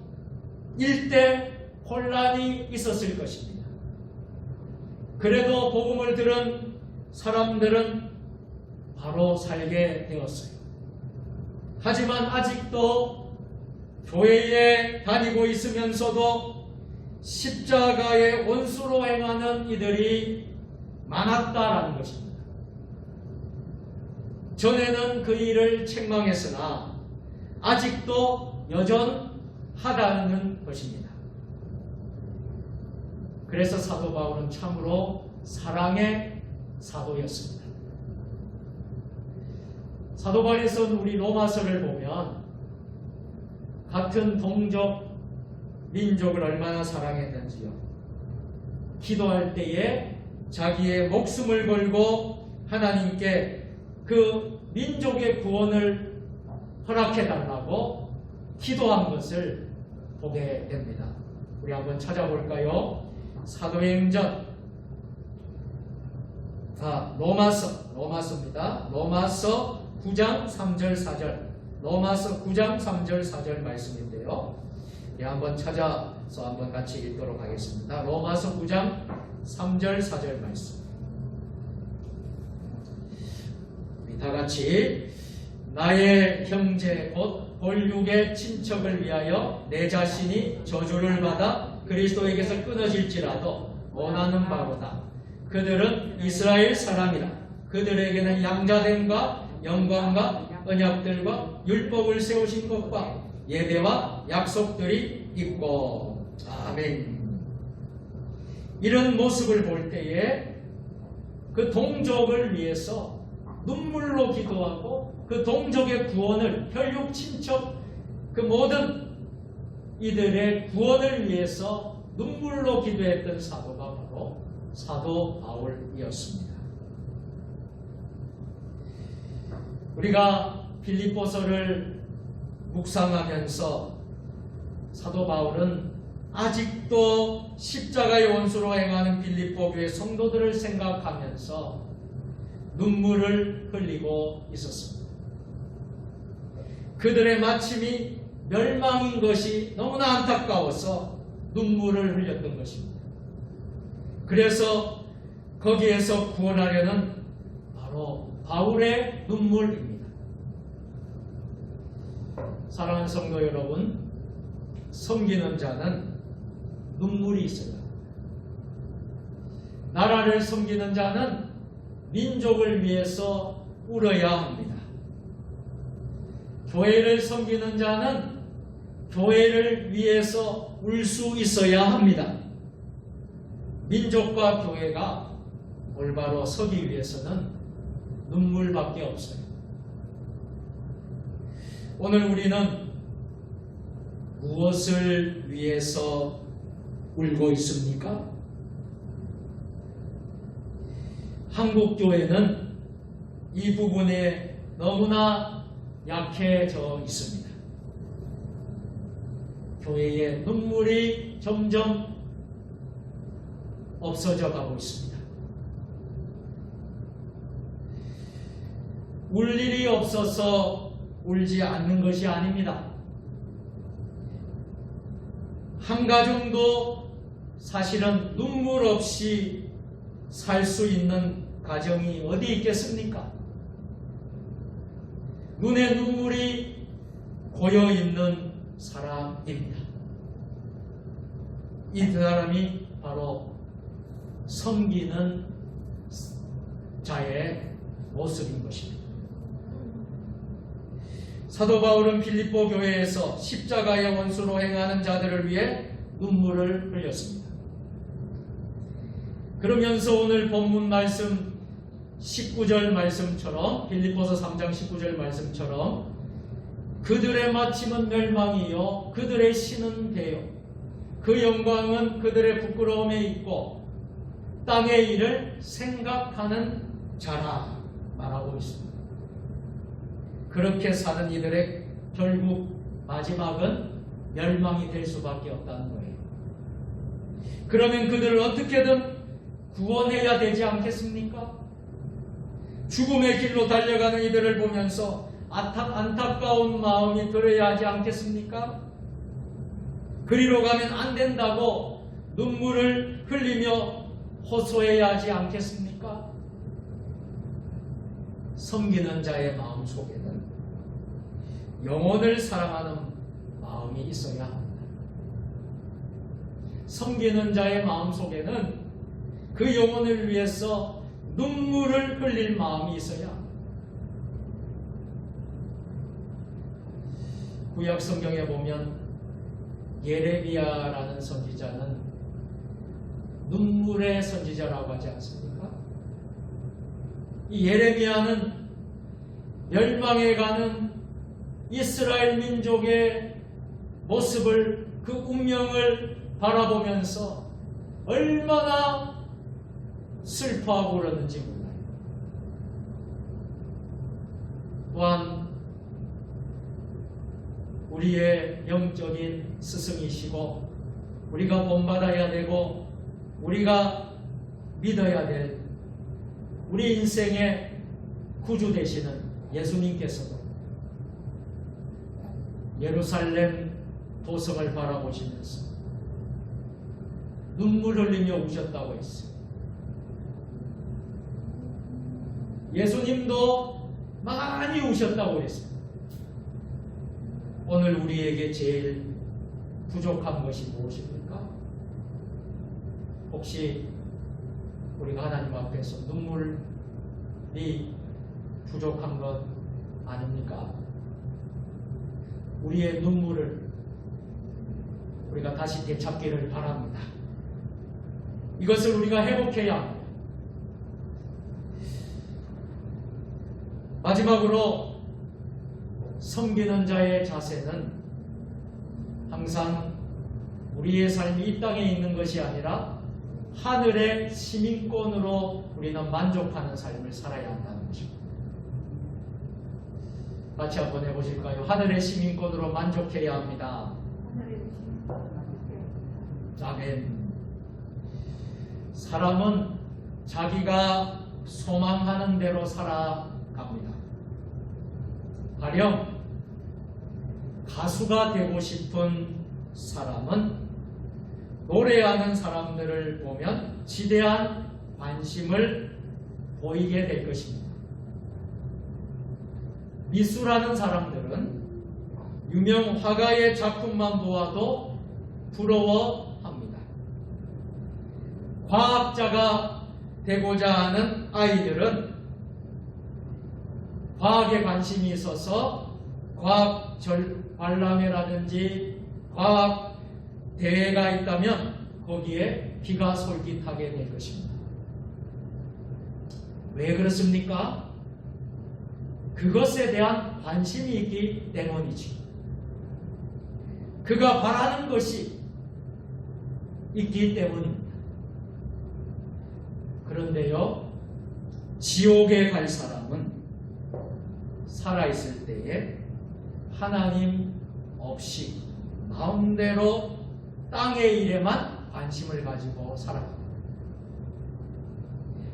일대 혼란이 있었을 것입니다. 그래도 복음을 들은 사람들은 바로 살게 되었어요. 하지만 아직도 교회에 다니고 있으면서도 십자가의 원수로 행하는 이들이 많았다라는 것입니다. 전에는 그 일을 책망했으나 아직도 여전하다는 것입니다. 그래서 사도 바울은 참으로 사랑의 사도였습니다. 사도 바울에서 우리 로마서를 보면 같은 동족 민족을 얼마나 사랑했는지요. 기도할 때에 자기의 목숨을 걸고 하나님께 그 민족의 구원을 허락해달라고 기도한 것을 보게 됩니다. 우리 한번 찾아볼까요? 사도행전 로마서입니다. 로마서 9장 3절 4절 로마서 9장 3절 4절 말씀인데요. 한번 찾아서 한번 같이 읽도록 하겠습니다. 로마서 9장 3절 4절 말씀. 우리 다 같이 나의 형제 곧 본육의 친척을 위하여 내 자신이 저주를 받아 그리스도에게서 끊어질지라도 원하는 바로다. 그들은 이스라엘 사람이라. 그들에게는 양자됨과 영광과 언약들과 율법을 세우신 것과 예배와 약속들이 있고. 아멘. 이런 모습을 볼 때에 그 동족을 위해서 눈물로 기도하고 그 동족의 구원을, 혈육 친척 그 모든 이들의 구원을 위해서 눈물로 기도했던 사도가 바로 사도 바울이었습니다. 우리가 빌립보서를 묵상하면서 사도 바울은 아직도 십자가의 원수로 행하는 빌립보 교회 성도들을 생각하면서 눈물을 흘리고 있었습니다. 그들의 마침이 멸망인 것이 너무나 안타까워서 눈물을 흘렸던 것입니다. 그래서 거기에서 구원하려는 바로 바울의 눈물입니다. 사랑하는 성도 여러분, 섬기는 자는 눈물이 있어야 합니다. 나라를 섬기는 자는 민족을 위해서 울어야 합니다. 교회를 섬기는 자는 교회를 위해서 울 수 있어야 합니다. 민족과 교회가 올바로 서기 위해서는 눈물밖에 없어요. 오늘 우리는 무엇을 위해서 울고 있습니까? 한국 교회는 이 부분에 너무나 약해져 있습니다. 교회의 눈물이 점점 없어져 가고 있습니다. 울 일이 없어서 울지 않는 것이 아닙니다. 한 가정도 사실은 눈물 없이 살 수 있는 가정이 어디 있겠습니까? 눈에 눈물이 고여 있는 사람입니다. 이 사람이 바로 섬기는 자의 모습인 것입니다. 사도 바울은 빌립보 교회에서 십자가의 원수로 행하는 자들을 위해 눈물을 흘렸습니다. 그러면서 오늘 본문 말씀 19절 말씀처럼, 빌립보서 3장 19절 말씀처럼 그들의 마침은 멸망이요 그들의 신은 배요 그 영광은 그들의 부끄러움에 있고 땅의 일을 생각하는 자라 말하고 있습니다. 그렇게 사는 이들의 결국 마지막은 멸망이 될 수밖에 없다는 거예요. 그러면 그들을 어떻게든 구원해야 되지 않겠습니까? 죽음의 길로 달려가는 이들을 보면서 안타까운 마음이 들어야 하지 않겠습니까? 그리로 가면 안 된다고 눈물을 흘리며 호소해야 하지 않겠습니까? 섬기는 자의 마음 속에는 영혼을 사랑하는 마음이 있어야 합니다. 섬기는 자의 마음 속에는 그 영혼을 위해서 눈물을 흘릴 마음이 있어야 합니다. 구약 성경에 보면 예레미야라는 선지자는 눈물의 선지자라고 하지 않습니까? 이 예레미야는 멸망해가는 이스라엘 민족의 모습을, 그 운명을 바라보면서 얼마나 슬퍼하고 그러는지 몰라요. 또한 우리의 영적인 스승이시고 우리가 본받아야 되고 우리가 믿어야 될 우리 인생의 구주 되시는 예수님께서도 예루살렘 도성을 바라보시면서 눈물 흘리며 우셨다고 했어요. 예수님도 많이 우셨다고 했습니다. 오늘 우리에게 제일 부족한 것이 무엇입니까? 혹시 우리가 하나님 앞에서 눈물이 부족한 것 아닙니까? 우리의 눈물을 우리가 다시 되찾기를 바랍니다. 이것을 우리가 회복해야 합니다. 마지막으로 섬기는 자의 자세는 항상 우리의 삶이 이 땅에 있는 것이 아니라 하늘의 시민권으로 우리는 만족하는 삶을 살아야 한다는 것입니다. 같이 한번 해보실까요? 하늘의 시민권으로 만족해야 합니다. 아멘. 사람은 자기가 소망하는 대로 살아갑니다. 가령 가수가 되고 싶은 사람은 노래하는 사람들을 보면 지대한 관심을 보이게 될 것입니다. 미술하는 사람들은 유명 화가의 작품만 보아도 부러워합니다. 과학자가 되고자 하는 아이들은 과학에 관심이 있어서 과학 관람회라든지 과학 대회가 있다면 거기에 비가 솔깃하게 될 것입니다. 왜 그렇습니까? 그것에 대한 관심이 있기 때문이지. 그가 바라는 것이 있기 때문입니다. 그런데요, 지옥에 갈 사람은 살아있을 때에 하나님 없이 마음대로 땅의 일에만 관심을 가지고 살아갑니다.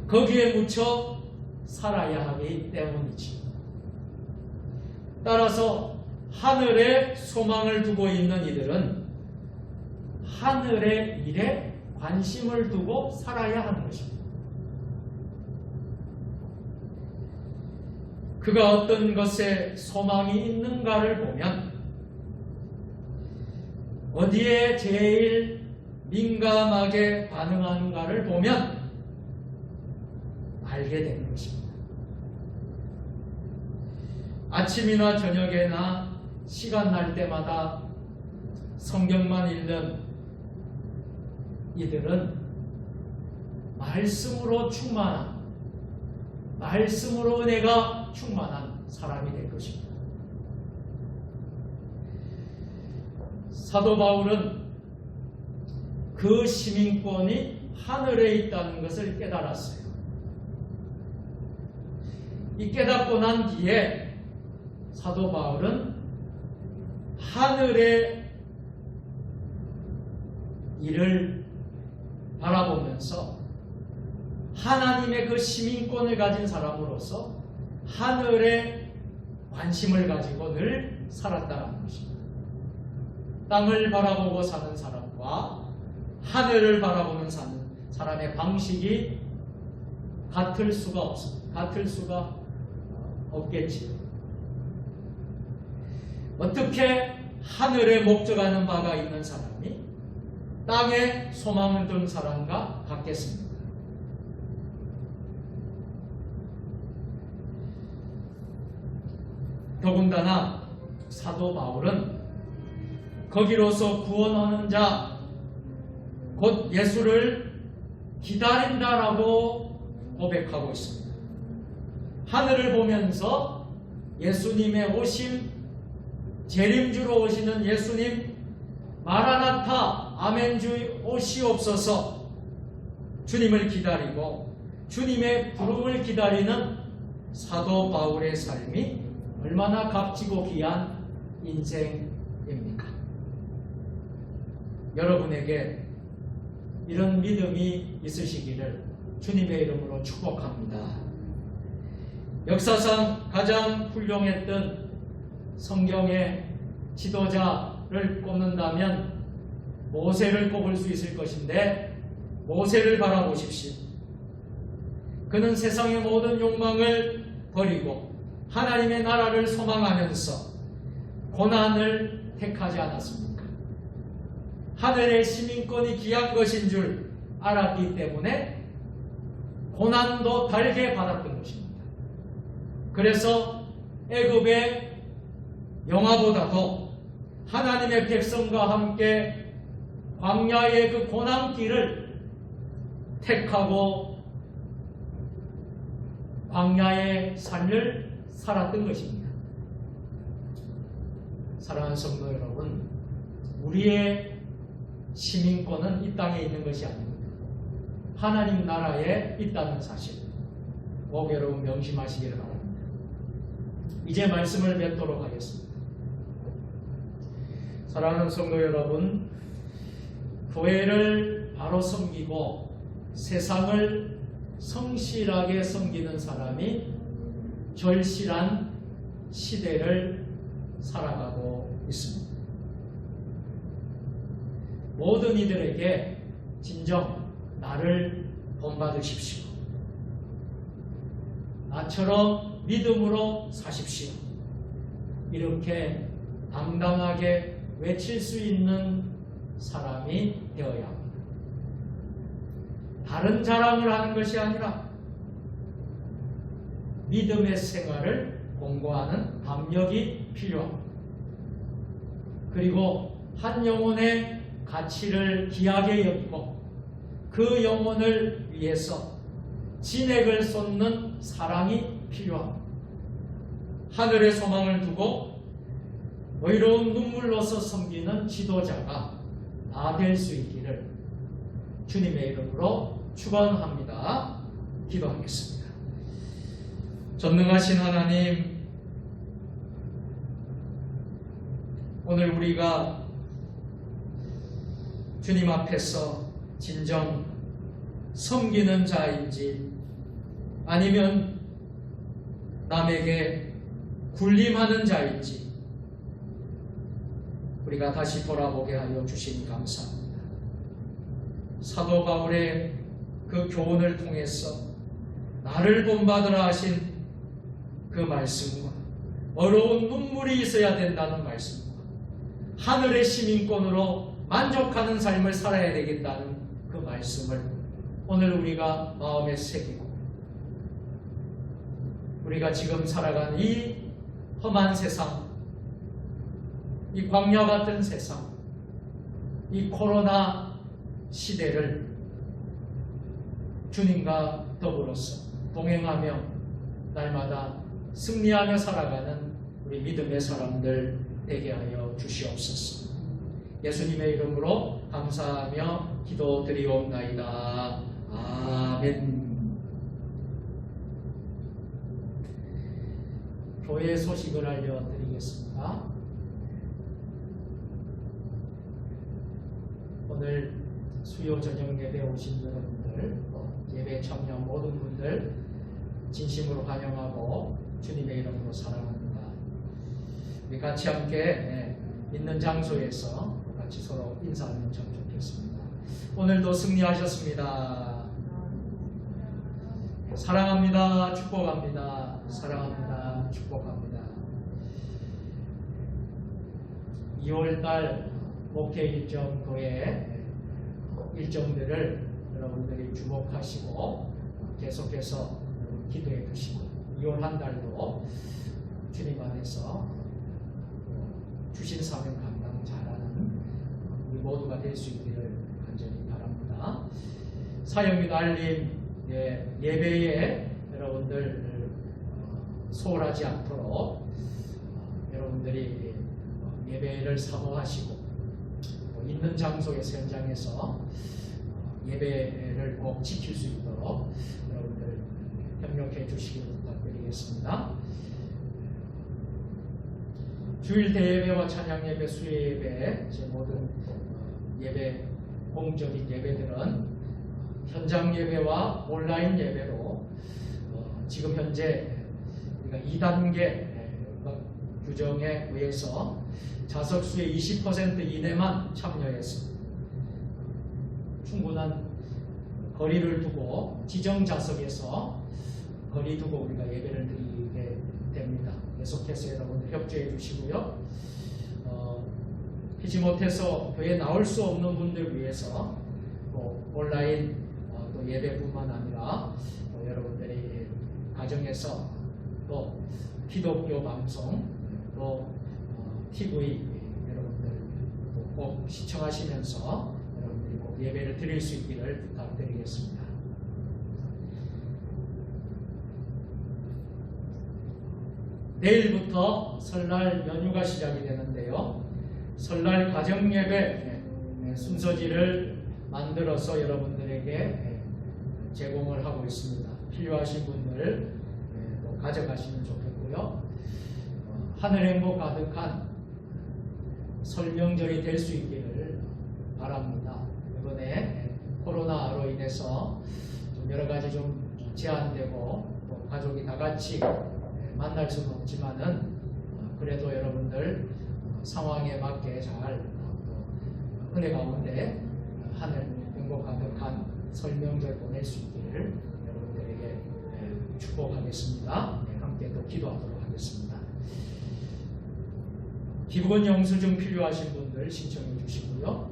거기에 묻혀 살아야 하기 때문이지. 따라서 하늘에 소망을 두고 있는 이들은 하늘의 일에 관심을 두고 살아야 하는 것입니다. 그가 어떤 것에 소망이 있는가를 보면 어디에 제일 민감하게 반응하는가를 보면 알게 되는 것입니다. 아침이나 저녁에나 시간 날 때마다 성경만 읽는 이들은 말씀으로 충만한, 말씀으로 은혜가 충만한 사람이 될 것입니다. 사도 바울은 그 시민권이 하늘에 있다는 것을 깨달았어요. 이 깨닫고 난 뒤에 사도 바울은 하늘의 일을 바라보면서 하나님의 그 시민권을 가진 사람으로서 하늘에 관심을 가지고 늘 살았다는 것입니다. 땅을 바라보고 사는 사람과 하늘을 바라보는 사는 사람의 방식이 같을 수가 없습니다. 같을 수가 없겠지요. 어떻게 하늘에 목적하는 바가 있는 사람이 땅에 소망을 둔 사람과 같겠습니까? 더군다나 사도 바울은 거기로서 구원하는 자, 곧 예수를 기다린다라고 고백하고 있습니다. 하늘을 보면서 예수님의 오심, 재림주로 오시는 예수님, 마라나타, 아멘주 오시옵소서, 주님을 기다리고 주님의 부름을 기다리는 사도 바울의 삶이 얼마나 값지고 귀한 인생입니까? 여러분에게 이런 믿음이 있으시기를 주님의 이름으로 축복합니다. 역사상 가장 훌륭했던 성경의 지도자를 꼽는다면 모세를 꼽을 수 있을 것인데, 모세를 바라보십시오. 그는 세상의 모든 욕망을 버리고 하나님의 나라를 소망하면서 고난을 택하지 않았습니까? 하늘의 시민권이 귀한 것인 줄 알았기 때문에 고난도 달게 받았던 것입니다. 그래서 애굽의 영화보다도 하나님의 백성과 함께 광야의 그 고난길을 택하고 광야의 삶을 살았던 것입니다. 사랑하는 성도 여러분, 우리의 시민권은 이 땅에 있는 것이 아닙니다. 하나님 나라에 있다는 사실, 꼭 여러분 명심하시기를 바랍니다. 이제 말씀을 맺도록 하겠습니다. 사랑하는 성도 여러분, 교회를 바로 섬기고 세상을 성실하게 섬기는 사람이 절실한 시대를 살아가고 있습니다. 모든 이들에게 진정 나를 본받으십시오. 나처럼 믿음으로 사십시오. 이렇게 당당하게 외칠 수 있는 사람이 되어야 합니다. 다른 자랑을 하는 것이 아니라 믿음의 생활을 공고하는 담력이 필요합니다. 그리고 한 영혼의 가치를 귀하게 여기고 그 영혼을 위해서 진액을 쏟는 사랑이 필요합니다. 하늘의 소망을 두고 의로운 눈물로서 섬기는 지도자가 다 될 수 있기를 주님의 이름으로 축원합니다. 기도하겠습니다. 전능하신 하나님, 오늘 우리가 주님 앞에서 진정 섬기는 자인지 아니면 남에게 군림하는 자인지 우리가 다시 돌아보게 하여 주시니 감사합니다. 사도 바울의 그 교훈을 통해서 나를 본받으라 하신 그 말씀과 어려운 눈물이 있어야 된다는 말씀과 하늘의 시민권으로 만족하는 삶을 살아야 되겠다는 그 말씀을 오늘 우리가 마음에 새기고 우리가 지금 살아가는 이 험한 세상, 이 광야 같은 세상, 이 코로나 시대를 주님과 더불어서 동행하며 날마다 승리하며 살아가는 우리 믿음의 사람들 되게 하여 주시옵소서. 예수님의 이름으로 감사하며 기도드리옵나이다. 아멘. 교회 소식을 알려드리겠습니다. 오늘 수요 저녁 예배 오신 여러분들, 예배 참여 모든 분들 진심으로 환영하고 주님의 이름으로 사랑합니다. 우리 같이 함께 있는 장소에서 같이 서로 인사하면 참 좋겠습니다. 오늘도 승리하셨습니다. 사랑합니다. 축복합니다. 사랑합니다. 축복합니다. 2월달 목회 일정 교회 일정들을 여러분들이 주목하시고 계속해서 기도해 주시고 2월 한 달도 주님 안에서 주신 사명 감당 잘하는 우리 모두가 될 수 있기를 간절히 바랍니다. 사역및 알림 예배에 여러분들 소홀하지 않도록 여러분들이 예배를 사모하시고 있는 장소에서 현장에서 예배를 꼭 지킬 수 있도록 여러분들 협력해 주시길 부탁드리겠습니다. 주일 대예배와 찬양 예배, 수요 예배, 제 모든 예배, 공적인 예배들은 현장 예배와 온라인 예배로 지금 현재 우리가 2단계 규정에 의해서 좌석수의 20% 이내만 참여해서 충분한 거리를 두고 지정 좌석에서 거리 두고 우리가 예배를 드리게 됩니다. 계속해서 여러분들 협조해 주시고요. 피지 못해서 교회에 나올 수 없는 분들 위해서 또 온라인 또 예배뿐만 아니라 또 여러분들이 가정에서 또 기독교 방송 또 TV 여러분들 꼭 시청하시면서 여러분들이 꼭 예배를 드릴 수 있기를 부탁드리겠습니다. 내일부터 설날 연휴가 시작이 되는데요. 설날 가정 예배 순서지를 만들어서 여러분들에게 제공을 하고 있습니다. 필요하신 분들 또 가져가시면 좋겠고요. 하늘 행복 가득한 설명절이 될 수 있기를 바랍니다. 이번에 코로나로 인해서 좀 여러 가지 좀 제한되고 또 가족이 다 같이 만날 수는 없지만은 그래도 여러분들 상황에 맞게 잘 은혜 가운데 하늘 행복 가득한 설명절 보낼 수 있기를 여러분들에게 축복하겠습니다. 함께 또 기도하도록 하겠습니다. 기본 영수증 필요하신 분들 신청해 주시고요.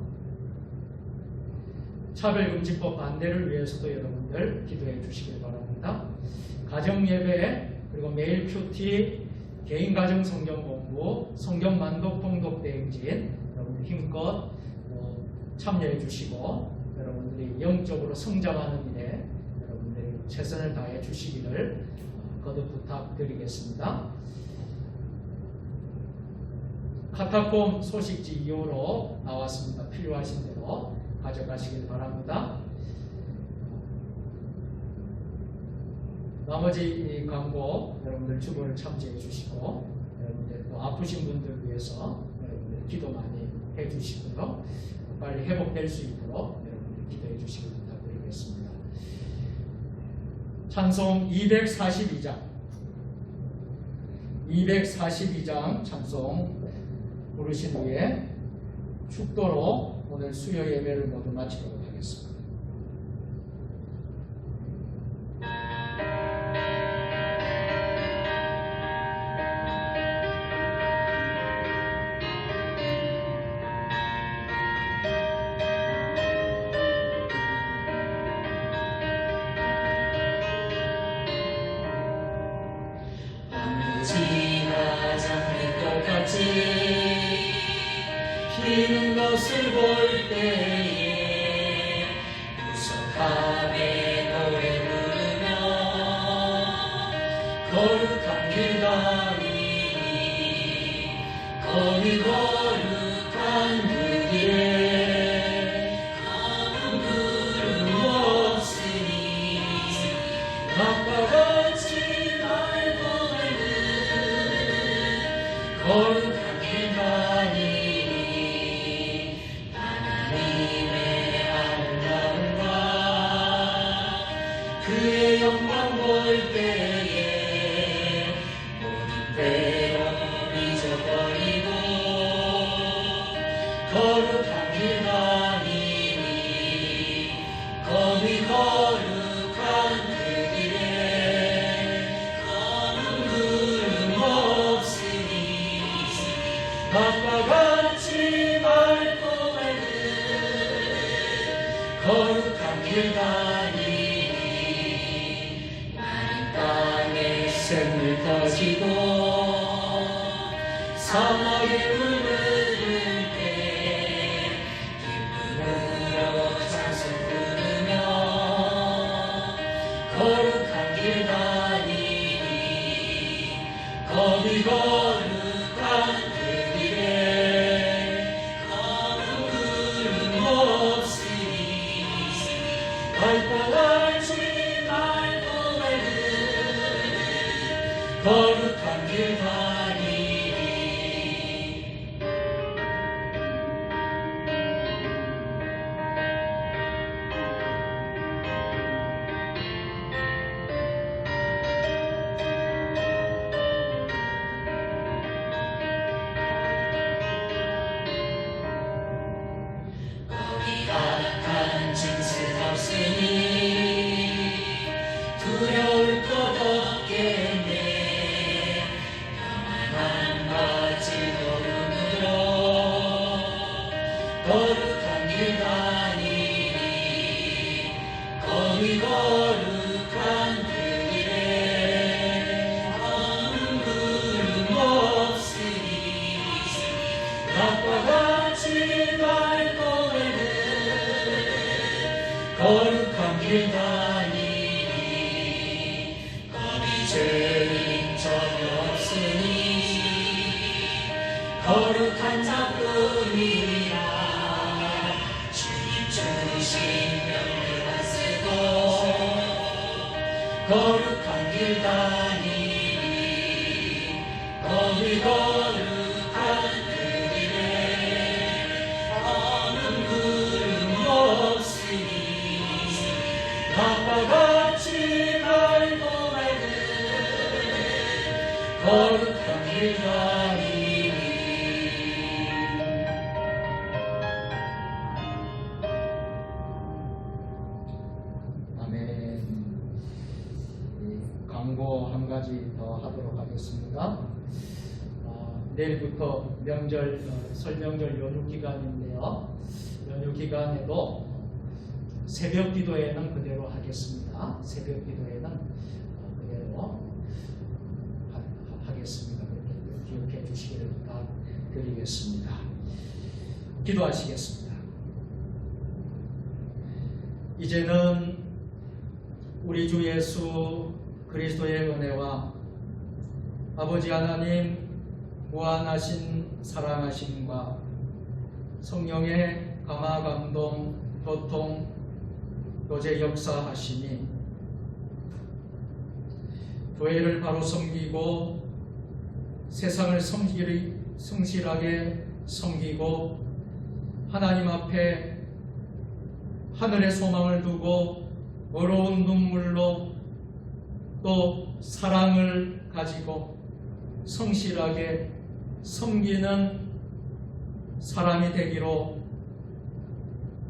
차별금지법 반대를 위해서도 여러분들 기도해 주시길 바랍니다. 가정예배 그리고 매일 큐티 개인 가정 성경 공부 성경 만독 통독 대행진 여러분들 힘껏 참여해 주시고 여러분들이 영적으로 성장하는 일에 여러분들이 최선을 다해 주시기를 거듭 부탁드리겠습니다. 카타콤 소식지 이후로 나왔습니다. 필요하신 대로 가져가시길 바랍니다. 나머지 이 광고 여러분들 주보를 참조해 주시고 여러분들 또 아프신 분들 위해서 여러분들 기도 많이 해 주시고요. 빨리 회복될 수 있도록 여러분들 기도해 주시길 부탁드리겠습니다. 찬송 242장 찬송 부르신 후에 축도로 오늘 수요 예배를 모두 마치도록 하겠습니다. 지나지 않는 것 같이 피는 것을 볼 때에 구속함에 노래 부르며 거룩한 길 가니 거리 거룩한 그 길에 가는 구름 없으니 낮과 같이 날고 거룩한 길 가니 하나님의 아름다움과 그의 영광 볼 때에 모든 때로 잊어버리고 거룩한 길 가니 거기 거룩한 그 길에 가는 구름 없으니 낮과 같이 맑고 맑은 거룩한 길 가니 나는 땅에 샘을 터지고 사막에 물을 흐를 때 기쁨으로 찬송 부르며 거룩한 길 가니 거기 거룩한 그 길에 가는 구름 없으니 밝고 밝지 맑고 맑은 거룩한 길 가니 거기 가득한 진실 없으니 두려울 것 없겠네 평안한 바지 걸음으로 거룩한 길 가니 거기 거룩한 그 길에 가는 구름 없으니 낮과 같이 맑고 맑은 거룩한 길 가니 거기 죄인 전혀 없으니 거룩한 자뿐이라 주님 주신 명령만 쓰고 거룩한 길 가니 거기 거룩한 그 길에 가는 구름 없으니 낮과 같이 맑고 맑은 거룩한 길 가니 아멘. 광고 한 가지 더 하도록 하겠습니다. 내일부터 명절 설명절 연휴 기간인데요. 연휴 기간에도 새벽 기도회는 그대로 하겠습니다. 새벽 기도회는 그대로 하겠습니다. 그렇게 기억해 주시기를 부탁드리겠습니다. 기도하시겠습니다. 이제는 우리 주 예수 그리스도의 은혜와 아버지 하나님 무한하신 사랑하심과 성령의 감화 감동 교통 교제 역사하심이 교회를 바로 섬기고 세상을 성실하게 섬기고 하나님 앞에 하늘의 소망을 두고 어려운 눈물로 또 사랑을 가지고 성실하게 섬기는 사람이 되기로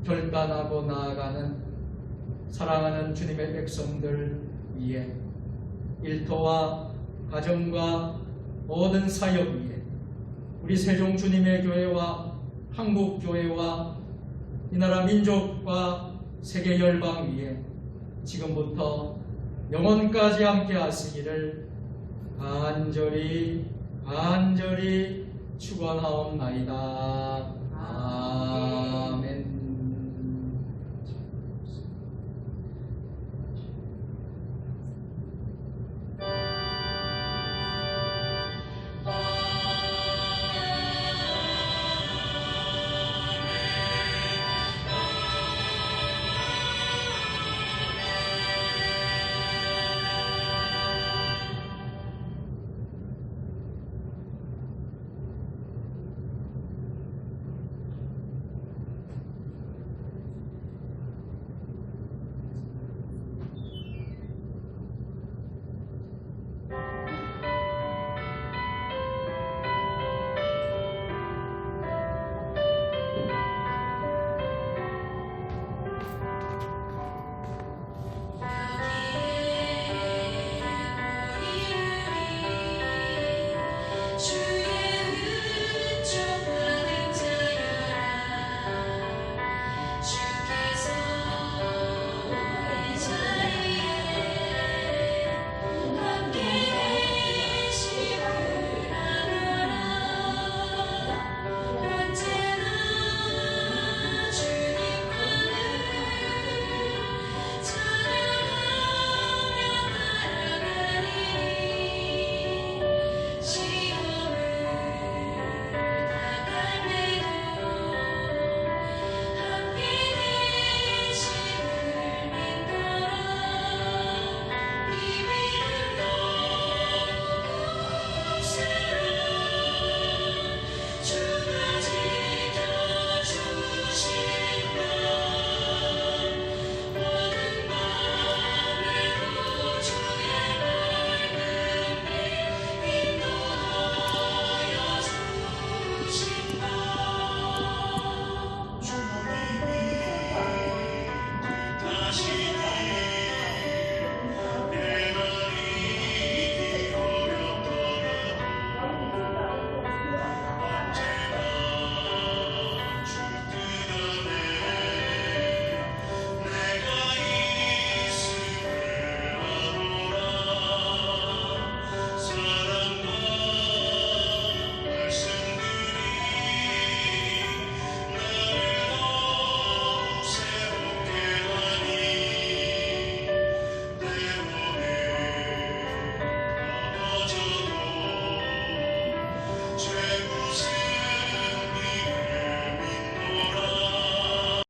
결단하고 나아가는 사랑하는 주님의 백성들 위해 일터와 가정과 모든 사역 위에 우리 세종 주님의 교회와 한국 교회와 이 나라 민족과 세계 열방 위에 지금부터 영원까지 함께 하시기를 간절히 축원하옵나이다. 아멘.